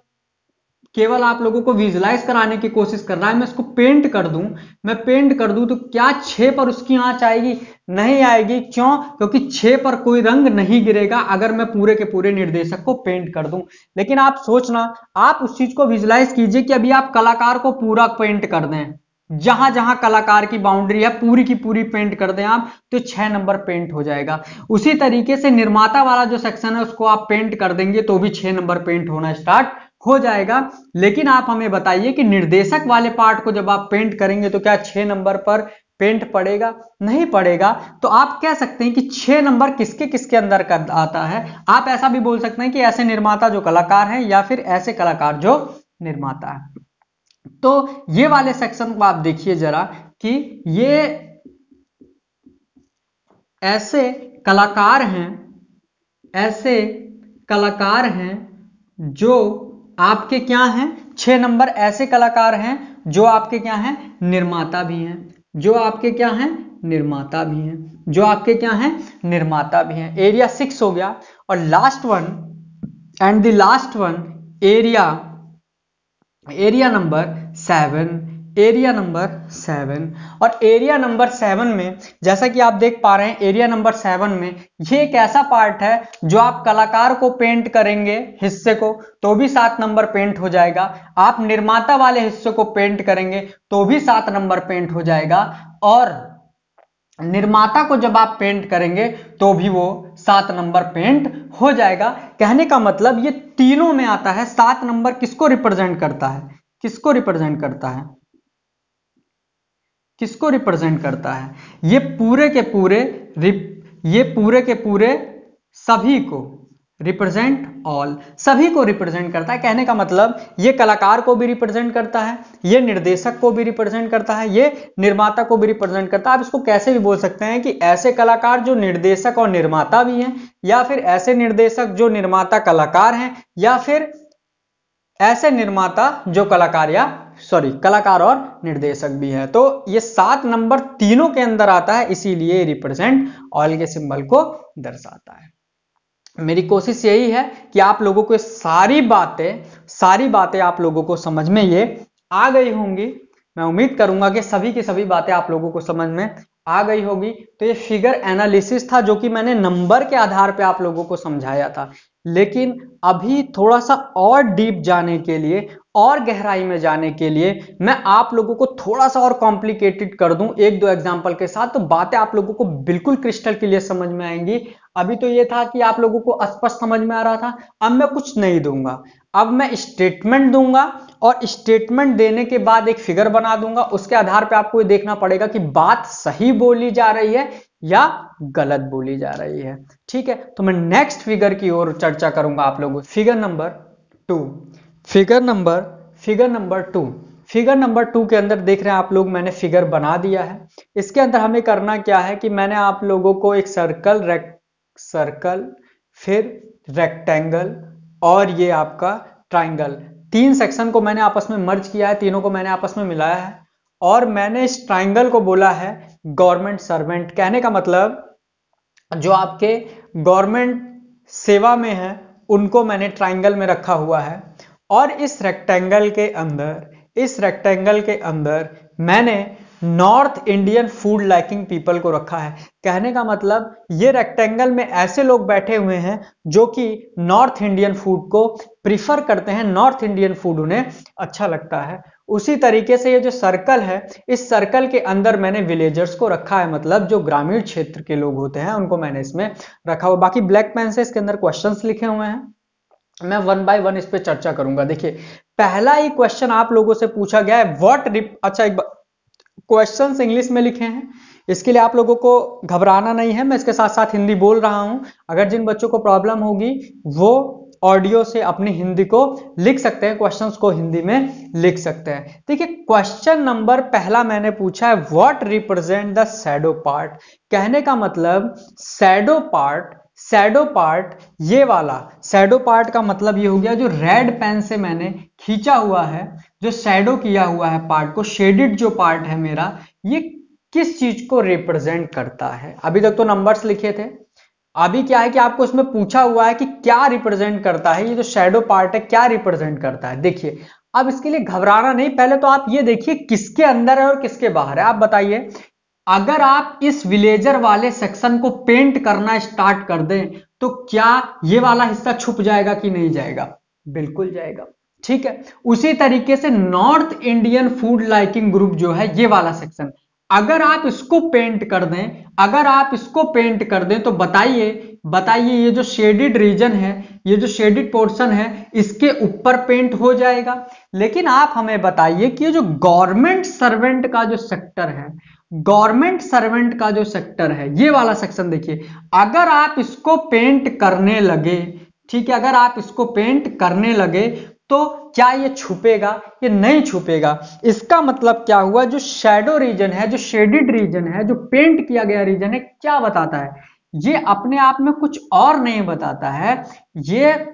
केवल आप लोगों को विजुलाइज कराने की कोशिश कर रहा है, मैं इसको पेंट कर दूं, मैं पेंट कर दूं, तो क्या 6 पर उसकी आंच आएगी? नहीं आएगी। क्यों? क्योंकि 6 पर कोई रंग नहीं गिरेगा अगर मैं पूरे के पूरे निर्देशक को पेंट कर दूं। लेकिन आप सोचना, आप उस चीज को विजुलाइज कीजिए कि अभी आप कलाकार को पूरा पेंट कर दें, जहां जहां कलाकार की बाउंड्री है पूरी की पूरी पेंट कर दें आप, तो 6 नंबर पेंट हो जाएगा। उसी तरीके से निर्माता वाला जो सेक्शन है उसको आप पेंट कर देंगे तो भी 6 नंबर पेंट होना स्टार्ट हो जाएगा। लेकिन आप हमें बताइए कि निर्देशक वाले पार्ट को जब आप पेंट करेंगे तो क्या 6 नंबर पर पेंट पड़ेगा? नहीं पड़ेगा। तो आप कह सकते हैं कि 6 नंबर किसके किसके अंदर आता है। आप ऐसा भी बोल सकते हैं कि ऐसे निर्माता जो कलाकार हैं या फिर ऐसे कलाकार जो निर्माता है। तो ये वाले सेक्शन को आप देखिए जरा कि ये ऐसे कलाकार हैं, ऐसे कलाकार हैं जो आपके क्या हैं, 6 नंबर ऐसे कलाकार हैं जो आपके क्या हैं, निर्माता भी हैं, जो आपके क्या हैं, निर्माता भी हैं, जो आपके क्या हैं, निर्माता भी हैं। एरिया 6 हो गया। और last one and the last one area number 7, area number 7। और एरिया नंबर 7 में जैसा कि आप देख पा रहे हैं, एरिया नंबर 7 में ये एक ऐसा पार्ट है जो आप कलाकार को पेंट करेंगे हिस्से को तो भी 7 नंबर पेंट हो जाएगा, आप निर्माता वाले हिस्से को पेंट करेंगे तो भी 7 नंबर पेंट हो जाएगा, और निर्माता को जब आप पेंट करेंगे तो भी वो 7 नंबर पेंट हो जाएगा। कहने का मतलब ये तीनों में आता है। 7 नंबर किसको रिप्रेजेंट करता है, किसको रिप्रेजेंट करता है, किसको रिप्रेजेंट करता है? ये पूरे के पूरे सभी को रिप्रेजेंट ऑल, सभी को रिप्रेजेंट करता है। कहने का मतलब ये कलाकार को भी रिप्रेजेंट करता है, ये निर्देशक को भी रिप्रेजेंट करता है, ये निर्माता को भी रिप्रेजेंट करता है। आप इसको कैसे भी बोल सकते हैं कि ऐसे कलाकार जो निर्देशक और निर्माता भी हैं, या फिर ऐसे निर्देशक जो निर्माता कलाकार हैं, या फिर ऐसे निर्माता जो कलाकार और निर्देशक भी है। तो ये 7 नंबर तीनों के अंदर आता है, इसीलिए रिप्रेजेंट ऑल के सिंबल को दर्शाता है। मेरी कोशिश यही है कि आप लोगों को सारी बातें आप लोगों को समझ में ये आ गई होंगी। मैं उम्मीद करूंगा कि सभी की सभी बातें आप लोगों को समझ में आ गई होगी। तो ये फिगर एनालिसिस था जो कि मैंने नंबर के आधार पे आप लोगों को समझाया था लेकिन अभी थोड़ा सा और डीप जाने के लिए और गहराई में जाने के लिए मैं आप लोगों को थोड़ा सा और कॉम्प्लिकेटेड कर दूं एक दो एग्जांपल के साथ, तो बातें आप लोगों को बिल्कुल क्रिस्टल क्लियर समझ में आएंगी। अभी तो ये था कि आप लोगों को स्पष्ट समझ में आ रहा था, अब मैं कुछ नहीं दूंगा, अब मैं स्टेटमेंट दूंगा और स्टेटमेंट देने के बाद एक फिगर बना दूंगा। उसके आधार पे आपको ये देखना पड़ेगा कि बात सही बोली जा रही है या गलत बोली जा रही है। ठीक है, तो मैं नेक्स्ट फिगर की ओर चर्चा करूंगा आप लोगों। फिगर नंबर 2, फिगर नंबर 2 के अंदर देख रहे हैं आप लोग, मैंने फिगर बना दिया है। इसके अंदर हमें करना क्या है कि मैंने आप लोगों को एक सर्कल फिर रेक्टेंगल और ये आपका ट्राइंगल, 3 सेक्शन को मैंने आपस में मर्ज किया है, तीनों को मैंने आपस में मिलाया है और मैंने इस ट्राइंगल को बोला है गवर्नमेंट सर्वेंट। कहने का मतलब जो आपके गवर्नमेंट सेवा में है उनको मैंने ट्राइंगल में रखा हुआ है। और इस रेक्टेंगल के अंदर मैंने north Indian food liking people को रखा है। कहने का मतलब ये रेक्टेंगल में ऐसे लोग बैठे हुए हैं जो कि नॉर्थ इंडियन फूड को प्रिफर करते हैं, नॉर्थ इंडियन फूड उन्हें अच्छा लगता है। उसी तरीके से ये जो सर्कल है, इस सर्कल के अंदर मैंने विलेजर्स को रखा है, मतलब जो ग्रामीण क्षेत्र के लोग होते हैं उनको मैंने इसमें रखा हुआ। बाकी ब्लैक पेन से इसके अंदर क्वेश्चंस लिखे हुए हैं, मैं वन बाय वन इस पे चर्चा करूंगा। देखिए पहला ही क्वेश्चन आप लोगों से पूछा गया है अच्छा एक क्वेश्चंस इंग्लिश में लिखे हैं, इसके लिए आप लोगों को घबराना नहीं है, मैं इसके साथ साथ हिंदी बोल रहा हूं। अगर जिन बच्चों को प्रॉब्लम होगी वो ऑडियो से अपनी हिंदी को लिख सकते हैं, क्वेश्चंस को हिंदी में लिख सकते हैं। देखिए क्वेश्चन नंबर पहला मैंने पूछा है what represent the shadow part. कहने का मतलब शैडो पार्ट ये वाला शैडो पार्ट का मतलब ये हो गया जो रेड पेन से मैंने खींचा हुआ है, जो शैडो किया हुआ है पार्ट को, शेडेड जो पार्ट है मेरा, ये किस चीज को रिप्रेजेंट करता है। अभी तक तो नंबर्स लिखे थे, अभी क्या है कि आपको इसमें पूछा हुआ है कि क्या रिप्रेजेंट करता है, ये जो शैडो पार्ट है क्या रिप्रेजेंट करता है। देखिए अब इसके लिए घबराना नहीं, पहले तो आप ये देखिए किसके अंदर है और किसके बाहर है। आप बताइए अगर आप इस विलेजर वाले सेक्शन को पेंट करना स्टार्ट कर दें तो क्या ये वाला हिस्सा छुप जाएगा कि नहीं जाएगा? बिल्कुल जाएगा। ठीक है, उसी तरीके से north Indian food liking group जो है ये वाला सेक्शन, अगर आप इसको पेंट कर दें तो बताइए ये जो शेडेड रीजन है, ये जो शेडेड पोर्शन है, इसके ऊपर पेंट हो जाएगा। लेकिन आप हमें बताइए कि ये जो गवर्नमेंट सर्वेंट का जो सेक्टर है, ये वाला सेक्शन देखिए, अगर आप इसको पेंट करने लगे, ठीक है, अगर आप इसको पेंट करने लगे तो क्या ये छुपेगा? ये नहीं छुपेगा। इसका मतलब क्या हुआ, जो शैडो रीजन है, जो शेडेड रीजन है, जो पेंट किया गया रीजन है, क्या बताता है? ये अपने आप में कुछ और नहीं बताता है, ये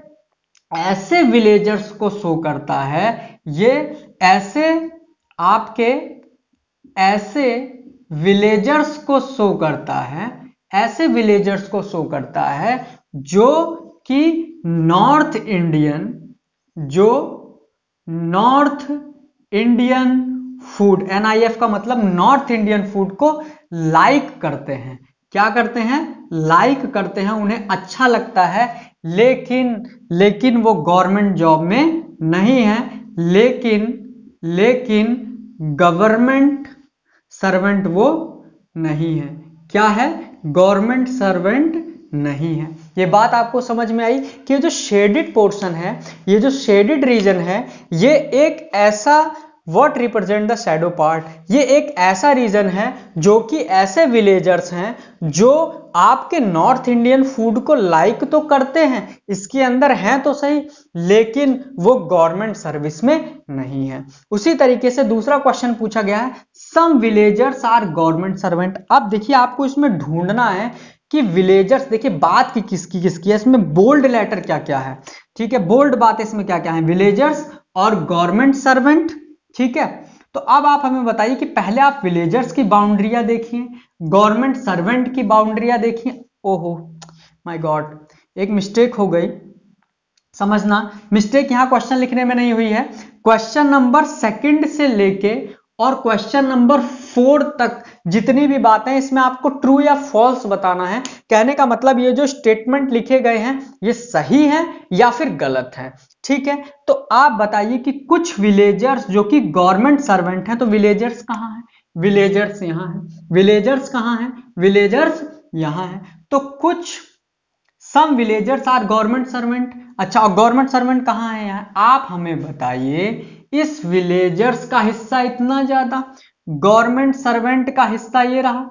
ऐसे विलेजर्स को शो करता है, ये ऐसे आपके ऐसे विलेजर्स को शो करता है, ऐसे विलेजर्स को शो करता है जो कि नॉर्थ इंडियन फूड, NIF का मतलब नॉर्थ इंडियन फूड को लाइक करते हैं। क्या करते हैं? लाइक करते हैं, उन्हें अच्छा लगता है, लेकिन वो गवर्नमेंट जॉब में नहीं है, लेकिन गवर्नमेंट सर्वेंट वो नहीं है। क्या है? गवर्नमेंट सर्वेंट नहीं है। ये बात आपको समझ में आई कि जो शेडेड पोर्शन है, ये जो शेडेड रीजन है, ये एक ऐसा what represent the shadow part, ये एक ऐसा रीजन है जो कि ऐसे विलेजर्स हैं जो आपके नॉर्थ इंडियन फूड को लाइक तो करते हैं, इसके अंदर हैं तो सही, लेकिन वो गवर्नमेंट सर्विस में नहीं है। उसी तरीके से दूसरा क्वेश्चन पूछा गया है सम विलेजर्स आर गवर्नमेंट सर्वेंट। अब देखिए आपको इसमें ढूंढना है कि विलेजर्स, देखिए बात की किसकी है, इसमें बोल्ड लेटर क्या क्या है, ठीक है, बोल्ड बात इसमें क्या क्या है, विलेजर्स और गवर्नमेंट सर्वेंट। ठीक है, तो अब आप हमें बताइए कि पहले आप विलेजर्स की बाउंड्रियां देखिए, गवर्नमेंट सर्वेंट की बाउंड्रियां देखिए। ओहो माय गॉड, एक मिस्टेक हो गई, समझना मिस्टेक यहां क्वेश्चन लिखने में नहीं हुई है, क्वेश्चन नंबर सेकंड से लेके और क्वेश्चन नंबर 4 तक जितनी भी बातें इसमें आपको ट्रू या फॉल्स बताना है। कहने का मतलब ये जो स्टेटमेंट लिखे गए हैं ये सही है या फिर गलत है। ठीक है, तो आप बताइए कि कुछ विलेजर्स जो कि गवर्नमेंट सर्वेंट हैं, तो विलेजर्स कहाँ है? विलेजर्स यहाँ है। विलेजर्स कहाँ है? विलेजर्स यहाँ है। तो कुछ सम विलेजर्स आर गवर्नमेंट सर्वेंट। अच्छा, और गवर्नमेंट सर्वेंट कहाँ है? यहाँ। आप हमें बताइए इस विलेजर्स का हिस्सा इतना ज्यादा, गवर्नमेंट सर्वेंट का हिस्सा ये रहा।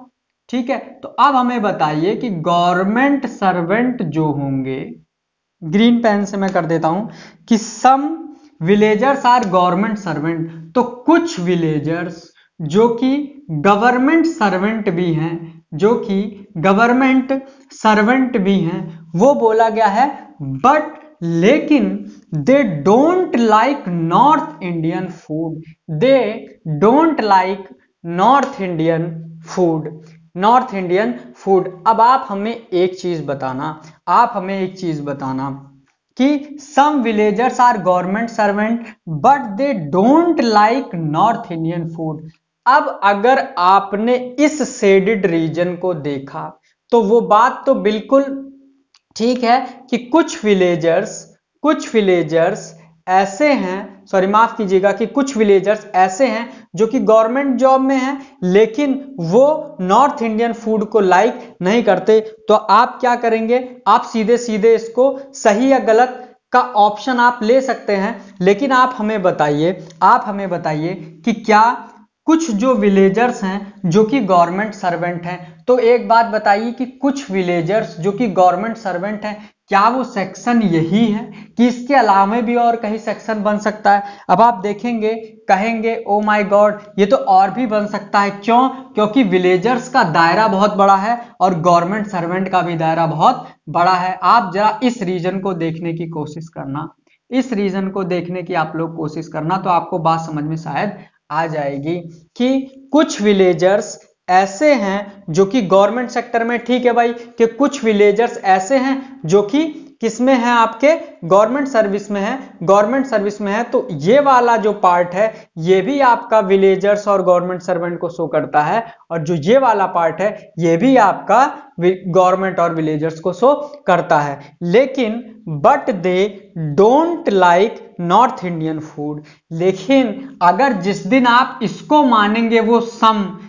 ठीक है, तो अब हमें बताइए कि गवर्नमेंट सर्वेंट जो होंगे, ग्रीन पेन से मैं कर देता हूं कि some villagers are government servant, तो कुछ विलेजर्स जो कि गवर्नमेंट सर्वेंट भी हैं, जो कि गवर्नमेंट सर्वेंट भी हैं, वो बोला गया है बट लेकिन दे don't like north Indian food, they don't like north Indian food, north Indian food. अब आप हमें एक चीज बताना, आप हमें एक चीज बताना कि some villagers are government servant but they don't like north Indian food. अब अगर आपने इस शेडेड रीजन को देखा तो वो बात तो बिल्कुल ठीक है कि कुछ विलेजर्स ऐसे हैं, सॉरी माफ कीजिएगा, कि कुछ विलेजर्स ऐसे हैं जो कि गवर्नमेंट जॉब में हैं लेकिन वो नॉर्थ इंडियन फूड को लाइक नहीं करते। तो आप क्या करेंगे? आप सीधे सीधे इसको सही या गलत का ऑप्शन आप ले सकते हैं, लेकिन आप हमें बताइए कि क्या कुछ जो विलेजर्स हैं जो कि गवर्नमेंट सर्वेंट हैं, तो एक बात बताइए कि कुछ विलेजर्स जो कि गवर्नमेंट सर्वेंट हैं, क्या वो सेक्शन यही है कि इसके अलावा भी और कहीं सेक्शन बन सकता है? अब आप देखेंगे, कहेंगे ओ माय गॉड ये तो और भी बन सकता है। क्यों? क्योंकि विलेजर्स का दायरा बहुत बड़ा है और गवर्नमेंट सर्वेंट का भी दायरा बहुत बड़ा है। आप जरा इस रीजन को देखने की कोशिश करना, इस रीजन को देखने की आप लोग कोशिश करना, तो आपको बात समझ में शायद आ जाएगी कि कुछ विलेजर्स ऐसे हैं जो कि गवर्नमेंट सेक्टर में, ठीक है भाई, कि कुछ विलेजर्स ऐसे हैं जो कि किसमें है? आपके गवर्नमेंट सर्विस में है, गवर्नमेंट सर्विस में है। तो ये वाला जो पार्ट है ये भी आपका विलेजर्स और गवर्नमेंट सर्वेंट को शो करता है, और जो ये वाला पार्ट है ये भी आपका गवर्नमेंट और विलेजर्स को शो करता है। लेकिन but they don't like north Indian food, लेकिन अगर जिस दिन आप इसको मानेंगे वो सम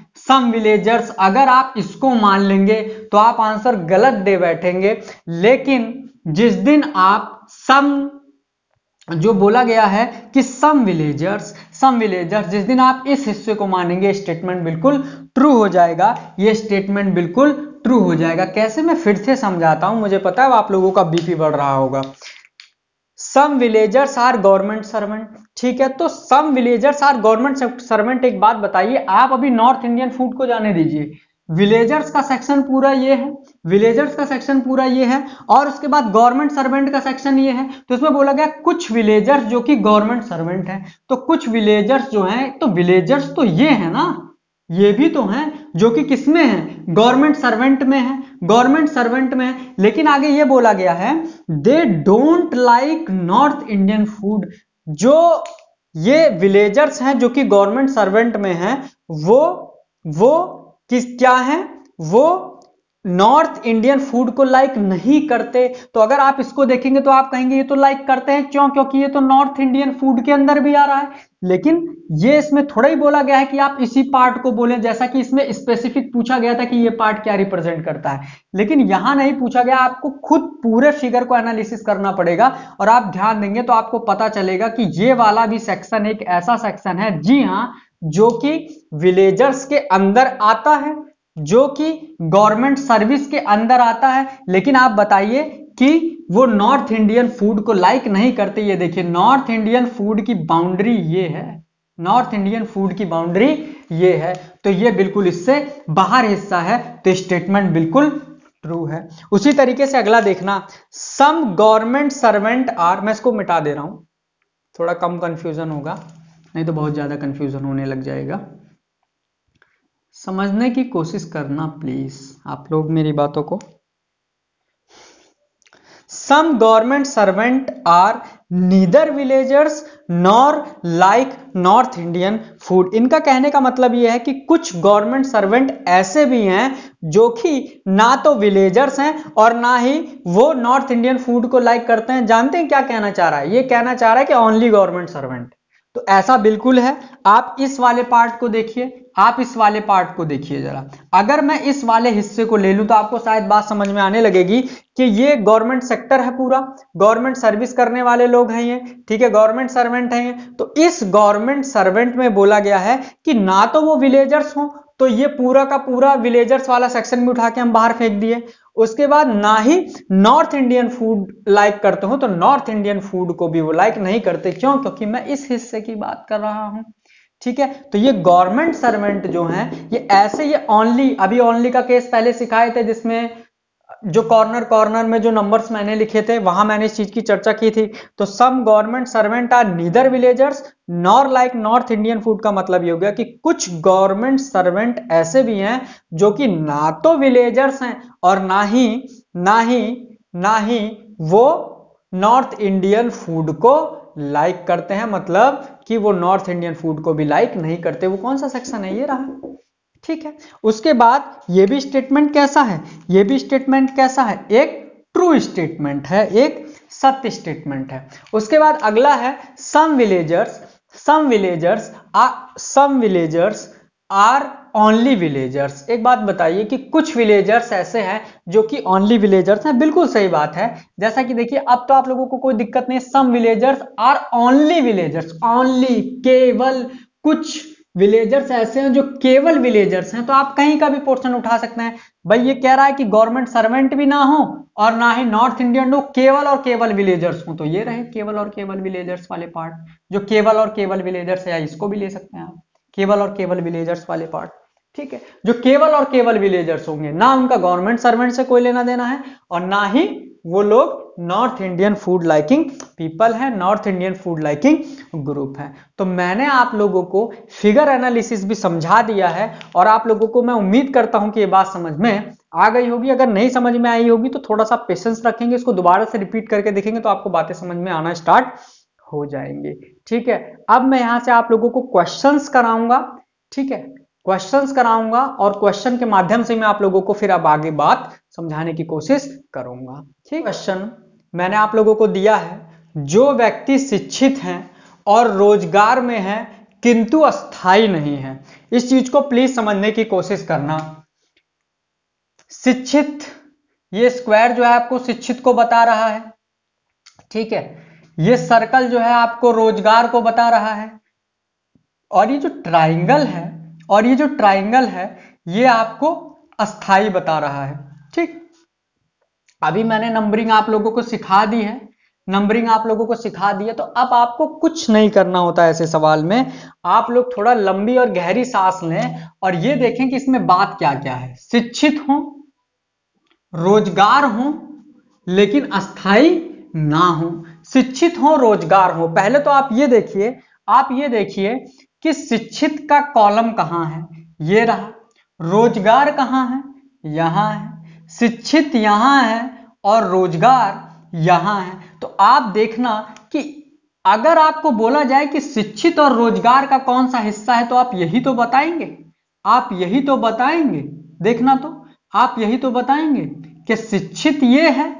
विलेजर्स, अगर आप इसको मान लेंगे तो आप आंसर गलत दे बैठेंगे। लेकिन जिस दिन आप सम जो बोला गया है कि सम विलेजर्स जिस दिन आप इस हिस्से को मानेंगे स्टेटमेंट बिल्कुल ट्रू हो जाएगा, ये स्टेटमेंट बिल्कुल ट्रू हो जाएगा। कैसे? मैं फिर से समझाता हूं, मुझे पता है आप लोगों का बीपी बढ़ रहा होगा। सम विलेजर्स आर गवर्नमेंट सर्वेंट, ठीक है, तो सम विलेजर्स आर गवर्नमेंट सर्वेंट। एक बात बताइए, आप अभी नॉर्थ इंडियन फूड को जाने दीजिए, विलेजर्स का सेक्शन पूरा ये है, विलेजर्स का सेक्शन पूरा ये है, और उसके बाद गवर्नमेंट सर्वेंट का सेक्शन ये है। तो इसमें बोला गया कुछ विलेजर्स जो कि गवर्नमेंट सर्वेंट हैं, तो कुछ विलेजर्स जो हैं, तो विलेजर्स तो ये है ना, ये भी तो हैं जो कि किसमें हैं? गवर्नमेंट सर्वेंट में है, गवर्नमेंट सर्वेंट में है। लेकिन आगे ये बोला गया है दे don't like north Indian food, जो ये विलेजर्स हैं जो कि गवर्नमेंट सर्वेंट में हैं, वो क्या है? वो नॉर्थ इंडियन फूड को लाइक नहीं करते। तो अगर आप इसको देखेंगे तो आप कहेंगे ये तो लाइक करते हैं। क्यों? क्योंकि ये तो नॉर्थ इंडियन फूड के अंदर भी आ रहा है। लेकिन ये इसमें थोड़ा ही बोला गया है कि आप इसी पार्ट को बोलें, जैसा कि इसमें स्पेसिफिक पूछा गया था कि ये पार्ट क्या रिप्रेजेंट करता है, लेकिन यहां नहीं पूछा गया। आपको खुद पूरे फिगर को एनालिसिस करना पड़ेगा, और आप ध्यान देंगे तो आपको पता चलेगा कि ये वाला भी सेक्शन एक ऐसा सेक्शन है, जी हां, जो कि विलेजर्स के अंदर आता है, जो कि गवर्नमेंट सर्विस के अंदर आता है। लेकिन आप बताइए कि वो नॉर्थ इंडियन फूड को लाइक नहीं करते। ये देखिए, नॉर्थ इंडियन फूड की बाउंड्री ये है, नॉर्थ इंडियन फूड की बाउंड्री ये है, तो ये बिल्कुल इससे बाहर हिस्सा है, तो स्टेटमेंट बिल्कुल ट्रू है। उसी तरीके से अगला देखना, सम गवर्नमेंट सर्वेंट आर, मैं इसको मिटा दे रहा हूं, थोड़ा कम कंफ्यूजन होगा, नहीं तो बहुत ज्यादा कंफ्यूजन होने लग जाएगा। समझने की कोशिश करना प्लीज आप लोग मेरी बातों को। Some government servant are neither villagers nor like north Indian food. इनका कहने का मतलब यह है कि कुछ गवर्नमेंट सर्वेंट ऐसे भी हैं जो कि ना तो विलेजर्स हैं और ना ही वो नॉर्थ इंडियन फूड को लाइक करते हैं। जानते हैं क्या कहना चाह रहा है? ये कहना चाह रहा है कि ओनली गवर्नमेंट सर्वेंट। तो ऐसा बिल्कुल है। आप इस वाले पार्ट को देखिए, आप इस वाले पार्ट को देखिए जरा। अगर मैं इस वाले हिस्से को ले लूं तो आपको शायद बात समझ में आने लगेगी कि ये गवर्नमेंट सेक्टर है, पूरा गवर्नमेंट सर्विस करने वाले लोग हैं ये, ठीक है, गवर्नमेंट सर्वेंट हैं ये। तो इस गवर्नमेंट सर्वेंट में बोला गया है कि ना तो वो विलेजर्स हों, तो ये पूरा का पूरा विलेजर्स वाला सेक्शन में उठा के हम बाहर फेंक दिए। उसके बाद ना ही नॉर्थ इंडियन फूड लाइक करते हो, तो नॉर्थ इंडियन फूड को भी वो लाइक नहीं करते। क्यों? क्योंकि मैं इस हिस्से की बात कर रहा हूं, ठीक है। तो ये गवर्नमेंट सर्वेंट जो हैं ये ऐसे, ये ओनली, अभी ओनली का केस पहले सिखाए थे जिसमें जो कॉर्नर कॉर्नर में जो नंबर्स मैंने लिखे थे वहां मैंने इस चीज की चर्चा की थी। तो some government servant are neither villagers nor like north Indian food का मतलब ये हो गया कि कुछ गवर्नमेंट सर्वेंट ऐसे भी हैं जो कि ना तो विलेजर्स हैं और ना ही वो नॉर्थ इंडियन फूड को लाइक करते हैं, मतलब कि वो नॉर्थ इंडियन फूड को भी लाइक नहीं करते। वो कौन सा सेक्शन है? ये रहा, ठीक है। उसके बाद ये भी स्टेटमेंट कैसा है? ये भी स्टेटमेंट कैसा है? एक ट्रू स्टेटमेंट है, एक सत्य स्टेटमेंट है। उसके बाद अगला है सम विलेजर्स आर ओनली विलेजर्स। एक बात बताइए कि कुछ विलेजर्स ऐसे हैं जो कि ओनली विलेजर्स हैं। बिल्कुल सही बात है। जैसा कि देखिए अब तो आप लोगों को कोई दिक्कत नहीं, some villagers are only villagers, only केवल कुछ विलेजर्स ऐसे हैं जो केवल विलेजर्स हैं। तो आप कहीं का भी पोर्शन उठा सकते हैं। भाई ये कह रहा है कि गवर्नमेंट सर्वेंट भी ना हो और ना ही नॉर्थ इंडियन हो, केवल और केवल विलेजर्स हो। तो ये रहे केवल और केवल विलेजर्स वाले पार्ट, जो केवल और केवल विलेजर्स है, इसको भी ले सकते हैं आप, केवल और केवल विलेजर्स वाले पार्ट, ठीक है। जो केवल और केवल विलेजर्स होंगे, ना उनका गवर्नमेंट सर्वेंट से कोई लेना देना है और ना ही वो लोग north Indian food liking people है, north Indian food liking group है। तो मैंने आप लोगों को फिगर एनालिसिस भी समझा दिया है और आप लोगों को मैं उम्मीद करता हूं कि ये बात समझ में आ गई होगी। अगर नहीं समझ में आई होगी तो थोड़ा सा पेशेंस रखेंगे, इसको दोबारा से रिपीट करके देखेंगे तो आपको बातें समझ में आना स्टार्ट हो जाएंगे, ठीक है। अब मैं यहां से आप लोगों को क्वेश्चंस कराऊंगा, ठीक है, क्वेश्चंस कराऊंगा और क्वेश्चन के माध्यम से मैं आप लोगों को फिर अब आगे बात समझाने की कोशिश करूंगा, ठीक। क्वेश्चन मैंने आप लोगों को दिया है, जो व्यक्ति शिक्षित हैं और रोजगार में हैं किंतु अस्थाई नहीं है। इस चीज को प्लीज समझने की कोशिश करना। शिक्षित, ये स्क्वायर जो है आपको शिक्षित को बता रहा है, ठीक है। ये सर्कल जो है आपको रोजगार को बता रहा है और ये जो ट्राइंगल है ये आपको अस्थाई बता रहा है, ठीक। अभी मैंने नंबरिंग आप लोगों को सिखा दी है, तो अब आपको कुछ नहीं करना होता है ऐसे सवाल में। आप लोग थोड़ा लंबी और गहरी सांस लें और ये देखें कि इसमें बात क्या क्या है। शिक्षित हो, रोजगार हो लेकिन अस्थाई ना हो, शिक्षित हो रोजगार हो। पहले तो आप ये देखिए कि शिक्षित का कॉलम कहां है? ये रहा। रोजगार कहां है? यहां है। शिक्षित यहां है और रोजगार यहां है। तो आप देखना कि अगर आपको बोला जाए कि शिक्षित और रोजगार का कौन सा हिस्सा है तो आप यही तो बताएंगे, देखना तो आप यही तो बताएंगे कि शिक्षित ये है,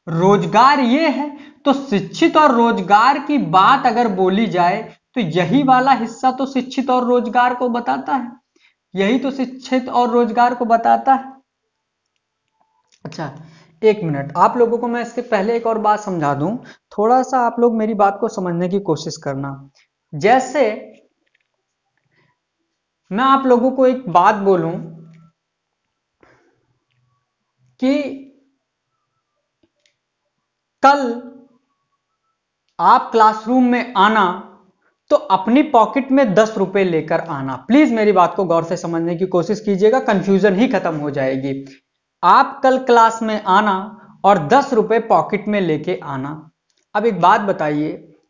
रोजगार ये है। तो शिक्षित और रोजगार की बात अगर बोली जाए तो यही वाला हिस्सा तो शिक्षित और रोजगार को बताता है, यही तो शिक्षित और रोजगार को बताता है। अच्छा एक मिनट, आप लोगों को मैं इसके पहले एक और बात समझा दूं, थोड़ा सा आप लोग मेरी बात को समझने की कोशिश करना। जैसे मैं आप लोगों को एक बात बोलूं कि कल आप क्लासरूम में आना तो अपनी पॉकेट में 10 रुपए लेकर आना। प्लीज मेरी बात को गौर से समझने की कोशिश कीजिएगा, कंफ्यूजन ही खत्म हो जाएगी। आप कल क्लास में आना और 10 रुपए पॉकेट में लेके आना। अब एक बात बताइए,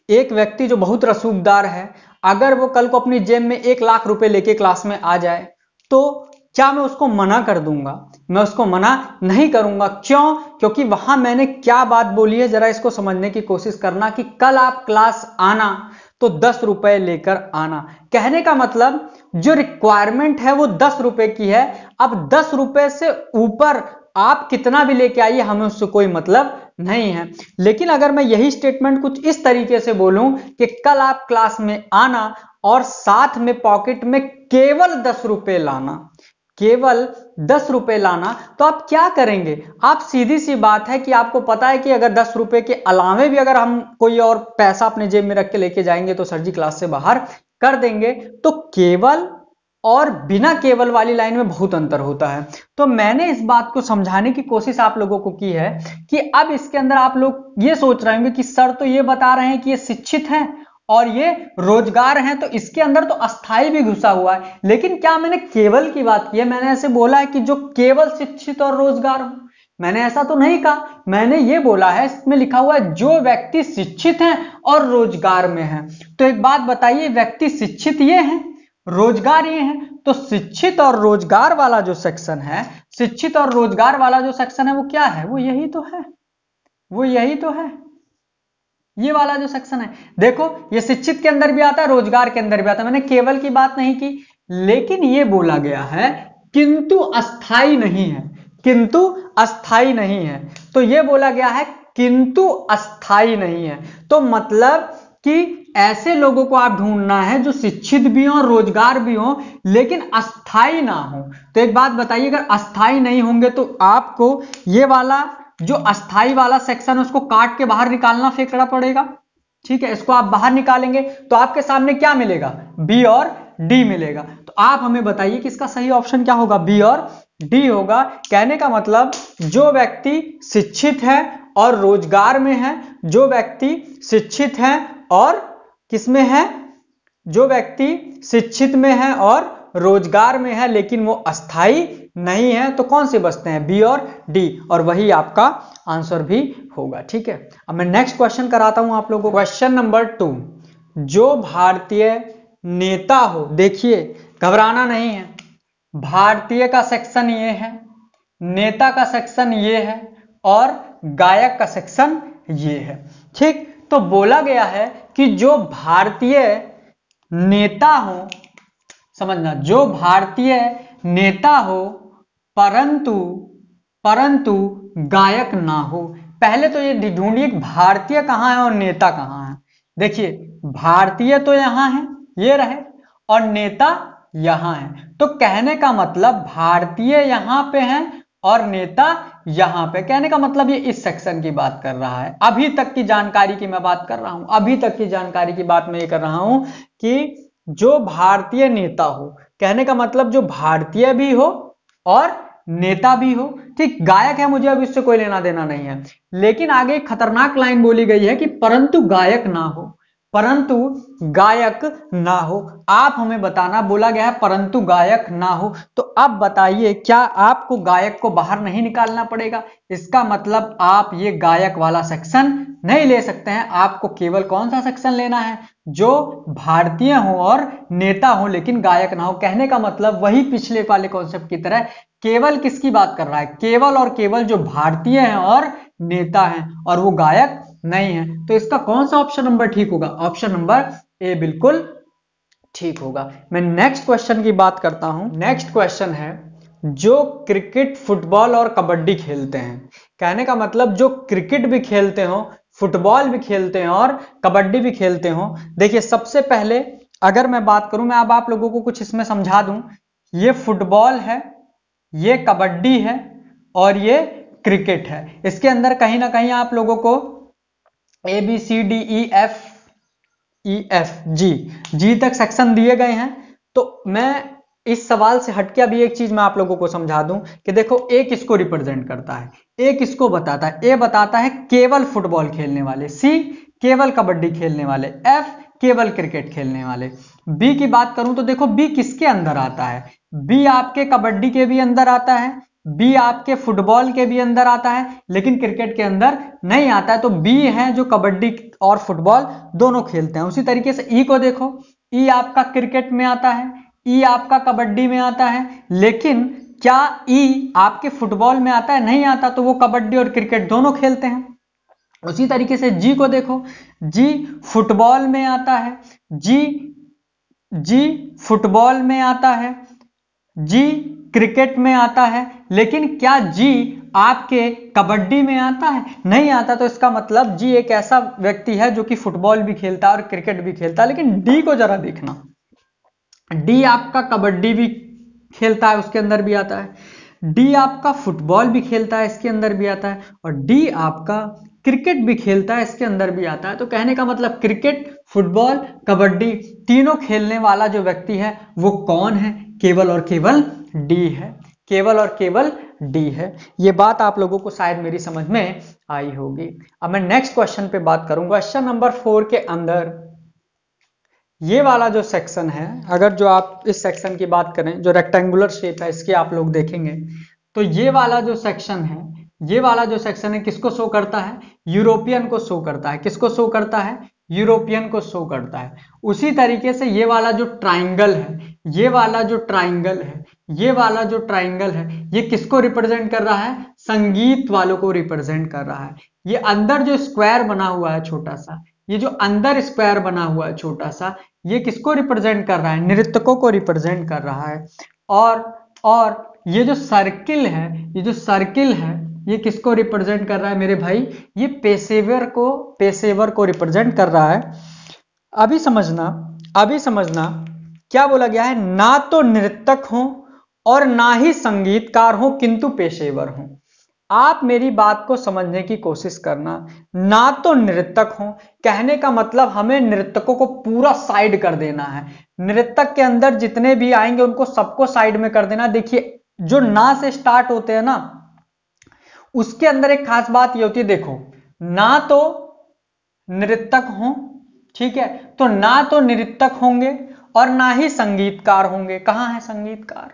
एक व्यक्ति जो बहुत रसूखदार है, अगर वो कल को अपनी जेब में 1 लाख रुपए लेके क्लास में आ जाए तो क्या मैं उसको मना कर दूंगा? मैं उसको मना नहीं करूंगा। क्यों? क्योंकि वहां मैंने क्या बात बोली है, जरा इसको समझने की कोशिश करना कि कल आप क्लास आना तो 10 रुपए लेकर आना। कहने का मतलब जो रिक्वायरमेंट है वो 10 रुपए की है। अब 10 रुपए से ऊपर आप कितना भी लेके आइए, हमें उससे कोई मतलब नहीं है। लेकिन अगर मैं यही स्टेटमेंट कुछ इस तरीके से बोलूं कि कल आप क्लास में आना और साथ में पॉकेट में केवल 10 रुपए लाना, केवल 10 रुपए लाना, तो आप क्या करेंगे? आप सीधी सी बात है कि आपको पता है कि अगर 10 रुपए के अलावे भी अगर हम कोई और पैसा अपने जेब में रख के लेके जाएंगे तो सर जी क्लास से बाहर कर देंगे। तो केवल और बिना केवल वाली लाइन में बहुत अंतर होता है। तो मैंने इस बात को समझाने की कोशिश आप लोगों को की है कि अब इसके अंदर आप लोग ये सोच रहे होंगे कि सर तो ये बता रहे हैं कि ये शिक्षित हैं और ये रोजगार हैं, तो इसके अंदर तो अस्थाई भी घुसा हुआ है। लेकिन क्या मैंने केवल की बात की है? मैंने ऐसे बोला है कि जो केवल शिक्षित और रोजगार हो, मैंने ऐसा तो नहीं कहा। मैंने ये बोला है, इसमें लिखा हुआ है जो व्यक्ति शिक्षित हैं और रोजगार में हैं। तो एक बात बताइए, व्यक्ति शिक्षित ये हैं, रोजगार ये है, तो शिक्षित और रोजगार वाला जो सेक्शन है, शिक्षित और रोजगार वाला जो सेक्शन है वो क्या है? वो यही तो है, वो यही तो है, ये वाला जो सेक्शन है। देखो ये शिक्षित के अंदर भी आता है, रोजगार के अंदर भी आता है। मैंने केवल की बात नहीं की, लेकिन ये बोला गया है किंतु अस्थाई नहीं है, किंतु अस्थाई नहीं है। तो ये बोला गया है किंतु अस्थाई नहीं है, तो मतलब कि ऐसे लोगों को आप ढूंढना है जो शिक्षित भी हो, रोजगार भी हो, लेकिन अस्थाई ना हो। तो एक बात बताइए, अगर अस्थाई नहीं होंगे तो आपको ये वाला जो अस्थाई वाला सेक्शन है उसको काट के बाहर निकालना, फेंकना पड़ेगा। ठीक है, इसको आप बाहर निकालेंगे तो आपके सामने क्या मिलेगा? बी और डी मिलेगा। तो आप हमें बताइए कि इसका सही ऑप्शन क्या होगा? बी और डी होगा। कहने का मतलब जो व्यक्ति शिक्षित है और रोजगार में है, जो व्यक्ति शिक्षित है और किसमें है? जो व्यक्ति शिक्षित में है और रोजगार में है लेकिन वो अस्थाई नहीं है, तो कौन से बचते हैं? बी और डी, और वही आपका आंसर भी होगा। ठीक है, अब मैं नेक्स्ट क्वेश्चन कराता हूं आप लोगों को। क्वेश्चन नंबर 2, जो भारतीय नेता हो, देखिए घबराना नहीं है, भारतीय का सेक्शन ये है, नेता का सेक्शन ये है और गायक का सेक्शन ये है। ठीक, तो बोला गया है कि जो भारतीय नेता हो, समझना, जो भारतीय नेता हो परंतु गायक ना हो। पहले तो ये ढूंढिए भारतीय कहां है और नेता कहां है। देखिए भारतीय तो यहां है, ये रहे, और नेता यहां है। तो कहने का मतलब भारतीय यहां पे है और नेता यहां पे। कहने का मतलब ये इस सेक्शन की बात कर रहा है। अभी तक की जानकारी की मैं बात कर रहा हूं, अभी तक की जानकारी की बात मैं ये कर रहा हूं कि जो भारतीय नेता हो, कहने का मतलब जो भारतीय भी हो और नेता भी हो। ठीक, गायक है, मुझे अब इससे कोई लेना देना नहीं है। लेकिन आगे एक खतरनाक लाइन बोली गई है कि परंतु गायक ना हो, परंतु गायक ना हो। आप हमें बताना, बोला गया है परंतु गायक ना हो। तो अब बताइए, क्या आपको गायक को बाहर नहीं निकालना पड़ेगा? इसका मतलब आप ये गायक वाला सेक्शन नहीं ले सकते हैं। आपको केवल कौन सा सेक्शन लेना है? जो भारतीय हो और नेता हो लेकिन गायक ना हो। कहने का मतलब वही पिछले वाले कॉन्सेप्ट की तरह, केवल किसकी बात कर रहा है? केवल और केवल जो भारतीय हैं और नेता हैं, और वो गायक नहीं है। तो इसका कौन सा ऑप्शन नंबर ठीक होगा? ऑप्शन नंबर ए बिल्कुल ठीक होगा। मैं नेक्स्ट क्वेश्चन की बात करता हूं। नेक्स्ट क्वेश्चन है, जो क्रिकेट, फुटबॉल और कबड्डी खेलते हैं। कहने का मतलब जो क्रिकेट भी खेलते हो, फुटबॉल भी खेलते हैं और कबड्डी भी खेलते हो। देखिए सबसे पहले अगर मैं बात करूं, मैं अब आप लोगों को कुछ इसमें समझा दूं। ये फुटबॉल है, ये कबड्डी है और ये क्रिकेट है। इसके अंदर कहीं ना कहीं आप लोगों को ABCDEF जी तक सेक्शन दिए गए हैं। तो मैं इस सवाल से हटके अभी एक चीज मैं आप लोगों को समझा दूं कि देखो ए किसको रिप्रेजेंट करता है, ए किसको बताता है? ए बताता है केवल फुटबॉल खेलने वाले, सी केवल कबड्डी खेलने वाले, एफ केवल क्रिकेट खेलने वाले। बी की बात करूं तो देखो बी किसके अंदर आता है? बी आपके कबड्डी के भी अंदर आता है, बी आपके फुटबॉल के भी अंदर आता है, लेकिन क्रिकेट के अंदर नहीं आता है। तो बी है जो कबड्डी और फुटबॉल दोनों खेलते हैं। उसी तरीके से ई को देखो, ई आपका क्रिकेट में आता है, ई आपका कबड्डी में आता है, लेकिन क्या ई आपके फुटबॉल में आता है? नहीं आता। तो वो कबड्डी और क्रिकेट दोनों खेलते हैं। उसी तरीके से जी को देखो, जी फुटबॉल में आता है, जी फुटबॉल में आता है, जी क्रिकेट में आता है, लेकिन क्या जी आपके कबड्डी में आता है? नहीं आता। तो इसका मतलब जी एक ऐसा व्यक्ति है जो कि फुटबॉल भी खेलता है और क्रिकेट भी खेलता है। लेकिन डी को जरा देखना, डी आपका कबड्डी भी खेलता है, उसके अंदर भी आता है। डी आपका फुटबॉल भी खेलता है, इसके अंदर भी आता है। और डी आपका क्रिकेट भी खेलता है, इसके अंदर भी आता है। तो कहने का मतलब क्रिकेट, फुटबॉल, कबड्डी तीनों खेलने वाला जो व्यक्ति है वो कौन है? केवल और केवल डी है, केवल और केवल डी है। ये बात आप लोगों को शायद मेरी समझ में आई होगी। अब मैं नेक्स्ट क्वेश्चन पे बात करूंगा। क्वेश्चन नंबर 4 के अंदर ये वाला जो सेक्शन है, अगर जो आप इस सेक्शन की बात करें, जो रेक्टेंगुलर शेप है इसके आप लोग देखेंगे, तो ये वाला जो सेक्शन है, ये वाला जो सेक्शन है किसको शो करता है? यूरोपियन को शो करता है। किसको शो करता है? यूरोपियन को शो करता है। उसी तरीके से ये वाला जो ट्राइंगल है, ये वाला जो ट्राइंगल है, ये वाला जो ट्राइंगल है, ये किसको रिप्रेजेंट कर रहा है? संगीत वालों को रिप्रेजेंट कर रहा है। ये अंदर जो स्क्वायर बना हुआ है छोटा सा, ये जो अंदर स्क्वायर बना हुआ है छोटा सा, ये किसको रिप्रेजेंट कर रहा है? नृत्यकों को रिप्रेजेंट कर रहा है। और ये जो सर्किल है, ये जो सर्किल है, ये किसको रिप्रेजेंट कर रहा है मेरे भाई? ये पेशेवर को रिप्रेजेंट कर रहा है। अभी समझना क्या बोला गया है? ना तो नृत्यक हो और ना ही संगीतकार हो, किंतु पेशेवर हो। आप मेरी बात को समझने की कोशिश करना। ना तो नृत्यक हो, कहने का मतलब हमें नृत्यकों को पूरा साइड कर देना है। नृत्यक के अंदर जितने भी आएंगे उनको सबको साइड में कर देना। देखिए जो ना से स्टार्ट होते हैं ना, उसके अंदर एक खास बात ये होती है, देखो ना तो नृत्यक हो, ठीक है, तो ना तो नृत्यक होंगे और ना ही संगीतकार होंगे। कहां है संगीतकार?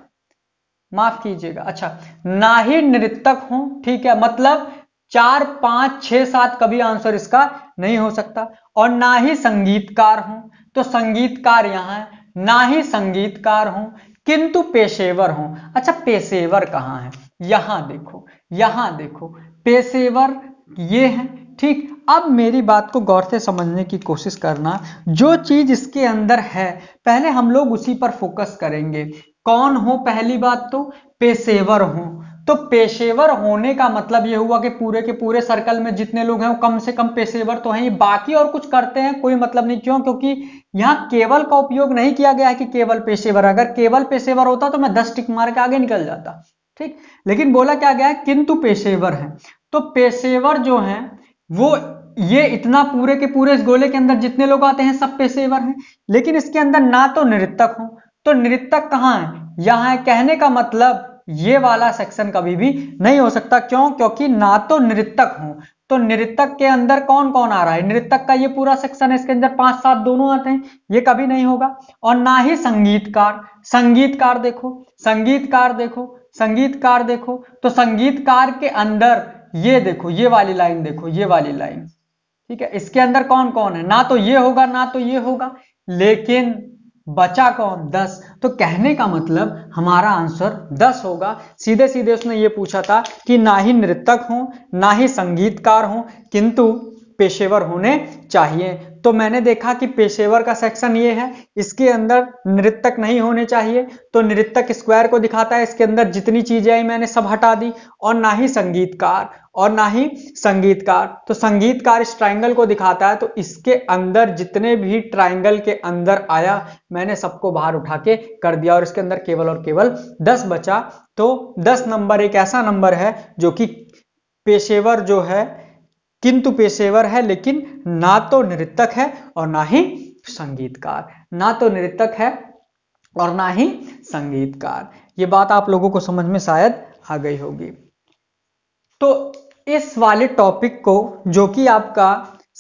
माफ कीजिएगा, अच्छा, ना ही नृत्यक हो, ठीक है, मतलब 4, 5, 6, 7 कभी आंसर इसका नहीं हो सकता। और ना ही संगीतकार हो, तो संगीतकार यहां है, ना ही संगीतकार हो किंतु पेशेवर हो। अच्छा, पेशेवर कहां है? यहां देखो, यहां देखो, पेशेवर ये है, ठीक। अब मेरी बात को गौर से समझने की कोशिश करना। जो चीज इसके अंदर है पहले हम लोग उसी पर फोकस करेंगे। कौन हो? पहली बात तो पेशेवर हो। तो पेशेवर होने का मतलब यह हुआ कि पूरे के पूरे सर्कल में जितने लोग हैं वो कम से कम पेशेवर तो हैं। बाकी और कुछ करते हैं कोई मतलब नहीं। क्यों? क्योंकि यहां केवल का उपयोग नहीं किया गया है कि केवल पेशेवर। अगर केवल पेशेवर होता तो मैं 10 टिक मार के आगे निकल जाता, ठीक। लेकिन बोला क्या गया है? किंतु पेशेवर है। तो पेशेवर जो है वो ये इतना पूरे के पूरे इस गोले के अंदर जितने लोग आते हैं सब पेशेवर हैं। लेकिन इसके अंदर ना तो नृत्यक हो, तो नृत्यक कहां है? यहां है। कहने का मतलब ये वाला सेक्शन कभी भी नहीं हो सकता। क्यों? क्योंकि ना तो नृत्यक हो, तो नृत्यक के अंदर कौन कौन आ रहा है? नृत्यक का ये पूरा सेक्शन है, इसके अंदर 5, 7 दोनों आते हैं, ये कभी नहीं होगा। और ना ही संगीतकार। संगीतकार देखो, संगीतकार देखो, संगीतकार देखो, तो संगीतकार के अंदर ये देखो, ये वाली लाइन देखो, ये वाली लाइन, ठीक है। इसके अंदर कौन कौन है? ना तो ये होगा ना तो ये होगा, लेकिन बचा कौन? 10। तो कहने का मतलब हमारा आंसर 10 होगा। सीधे सीधे उसने ये पूछा था कि ना ही नृत्यक हो ना ही संगीतकार हो किंतु पेशेवर होने चाहिए। तो मैंने देखा कि पेशेवर का सेक्शन ये है, इसके अंदर नृत्यक नहीं होने चाहिए, तो नृत्यक स्क्वायर को दिखाता है, इसके अंदर जितनी चीजें आई मैंने सब हटा दी। और ना ही संगीतकार, और ना ही संगीतकार, तो संगीतकार इस ट्राइंगल को दिखाता है, तो इसके अंदर जितने भी ट्राइंगल के अंदर आया मैंने सबको बाहर उठा के कर दिया और इसके अंदर केवल और केवल 10 बचा। तो 10 नंबर एक ऐसा नंबर है जो कि पेशेवर जो है, किंतु पेशेवर है, लेकिन ना तो नृत्यक है और ना ही संगीतकार, ना तो नृत्यक है और ना ही संगीतकार। ये बात आप लोगों को समझ में शायद आ गई होगी। तो इस वाले टॉपिक को, जो कि आपका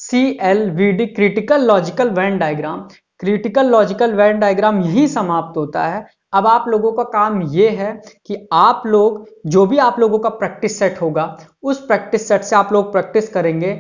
CLVD critical logical Venn diagram, critical logical Venn diagram यही समाप्त होता है। अब आप लोगों का काम ये है कि आप लोग जो भी आप लोगों का प्रैक्टिस सेट होगा उस प्रैक्टिस सेट से आप लोग प्रैक्टिस करेंगे।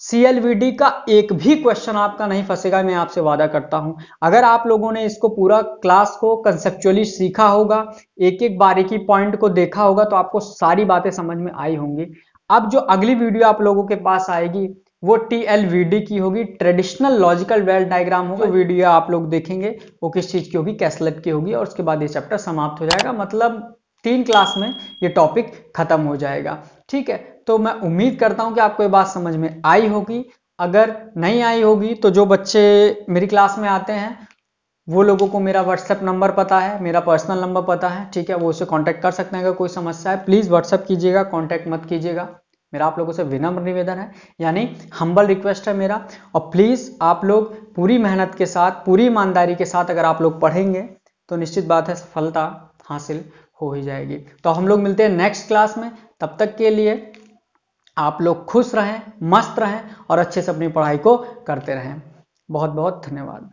CLVD का एक भी क्वेश्चन आपका नहीं फंसेगा, मैं आपसे वादा करता हूं। अगर आप लोगों ने इसको पूरा क्लास को कंसेप्चुअली सीखा होगा, एक एक बारीकी पॉइंट को देखा होगा, तो आपको सारी बातें समझ में आई होंगी। अब जो अगली वीडियो आप लोगों के पास आएगी वो TLVD की होगी, ट्रेडिशनल लॉजिकल वेल डायग्राम होगा। वीडियो आप लोग देखेंगे वो किस चीज की होगी, कैसलेट की होगी, और उसके बाद ये चैप्टर समाप्त हो जाएगा। मतलब 3 क्लास में ये टॉपिक खत्म हो जाएगा। ठीक है, तो मैं उम्मीद करता हूं कि आपको ये बात समझ में आई होगी। अगर नहीं आई होगी तो जो बच्चे मेरी क्लास में आते हैं वो लोगों को मेरा व्हाट्सएप नंबर पता है, मेरा पर्सनल नंबर पता है। ठीक है, वो उससे कांटेक्ट कर सकते हैं। अगर कोई समस्या है प्लीज़ व्हाट्सएप कीजिएगा, कांटेक्ट मत कीजिएगा। मेरा आप लोगों से विनम्र निवेदन है, यानी हम्बल रिक्वेस्ट है मेरा। और प्लीज़ आप लोग पूरी मेहनत के साथ, पूरी ईमानदारी के साथ अगर आप लोग पढ़ेंगे तो निश्चित बात है सफलता हासिल हो ही जाएगी। तो हम लोग मिलते हैं नेक्स्ट क्लास में। तब तक के लिए आप लोग खुश रहें, मस्त रहें और अच्छे से अपनी पढ़ाई को करते रहें। बहुत बहुत धन्यवाद।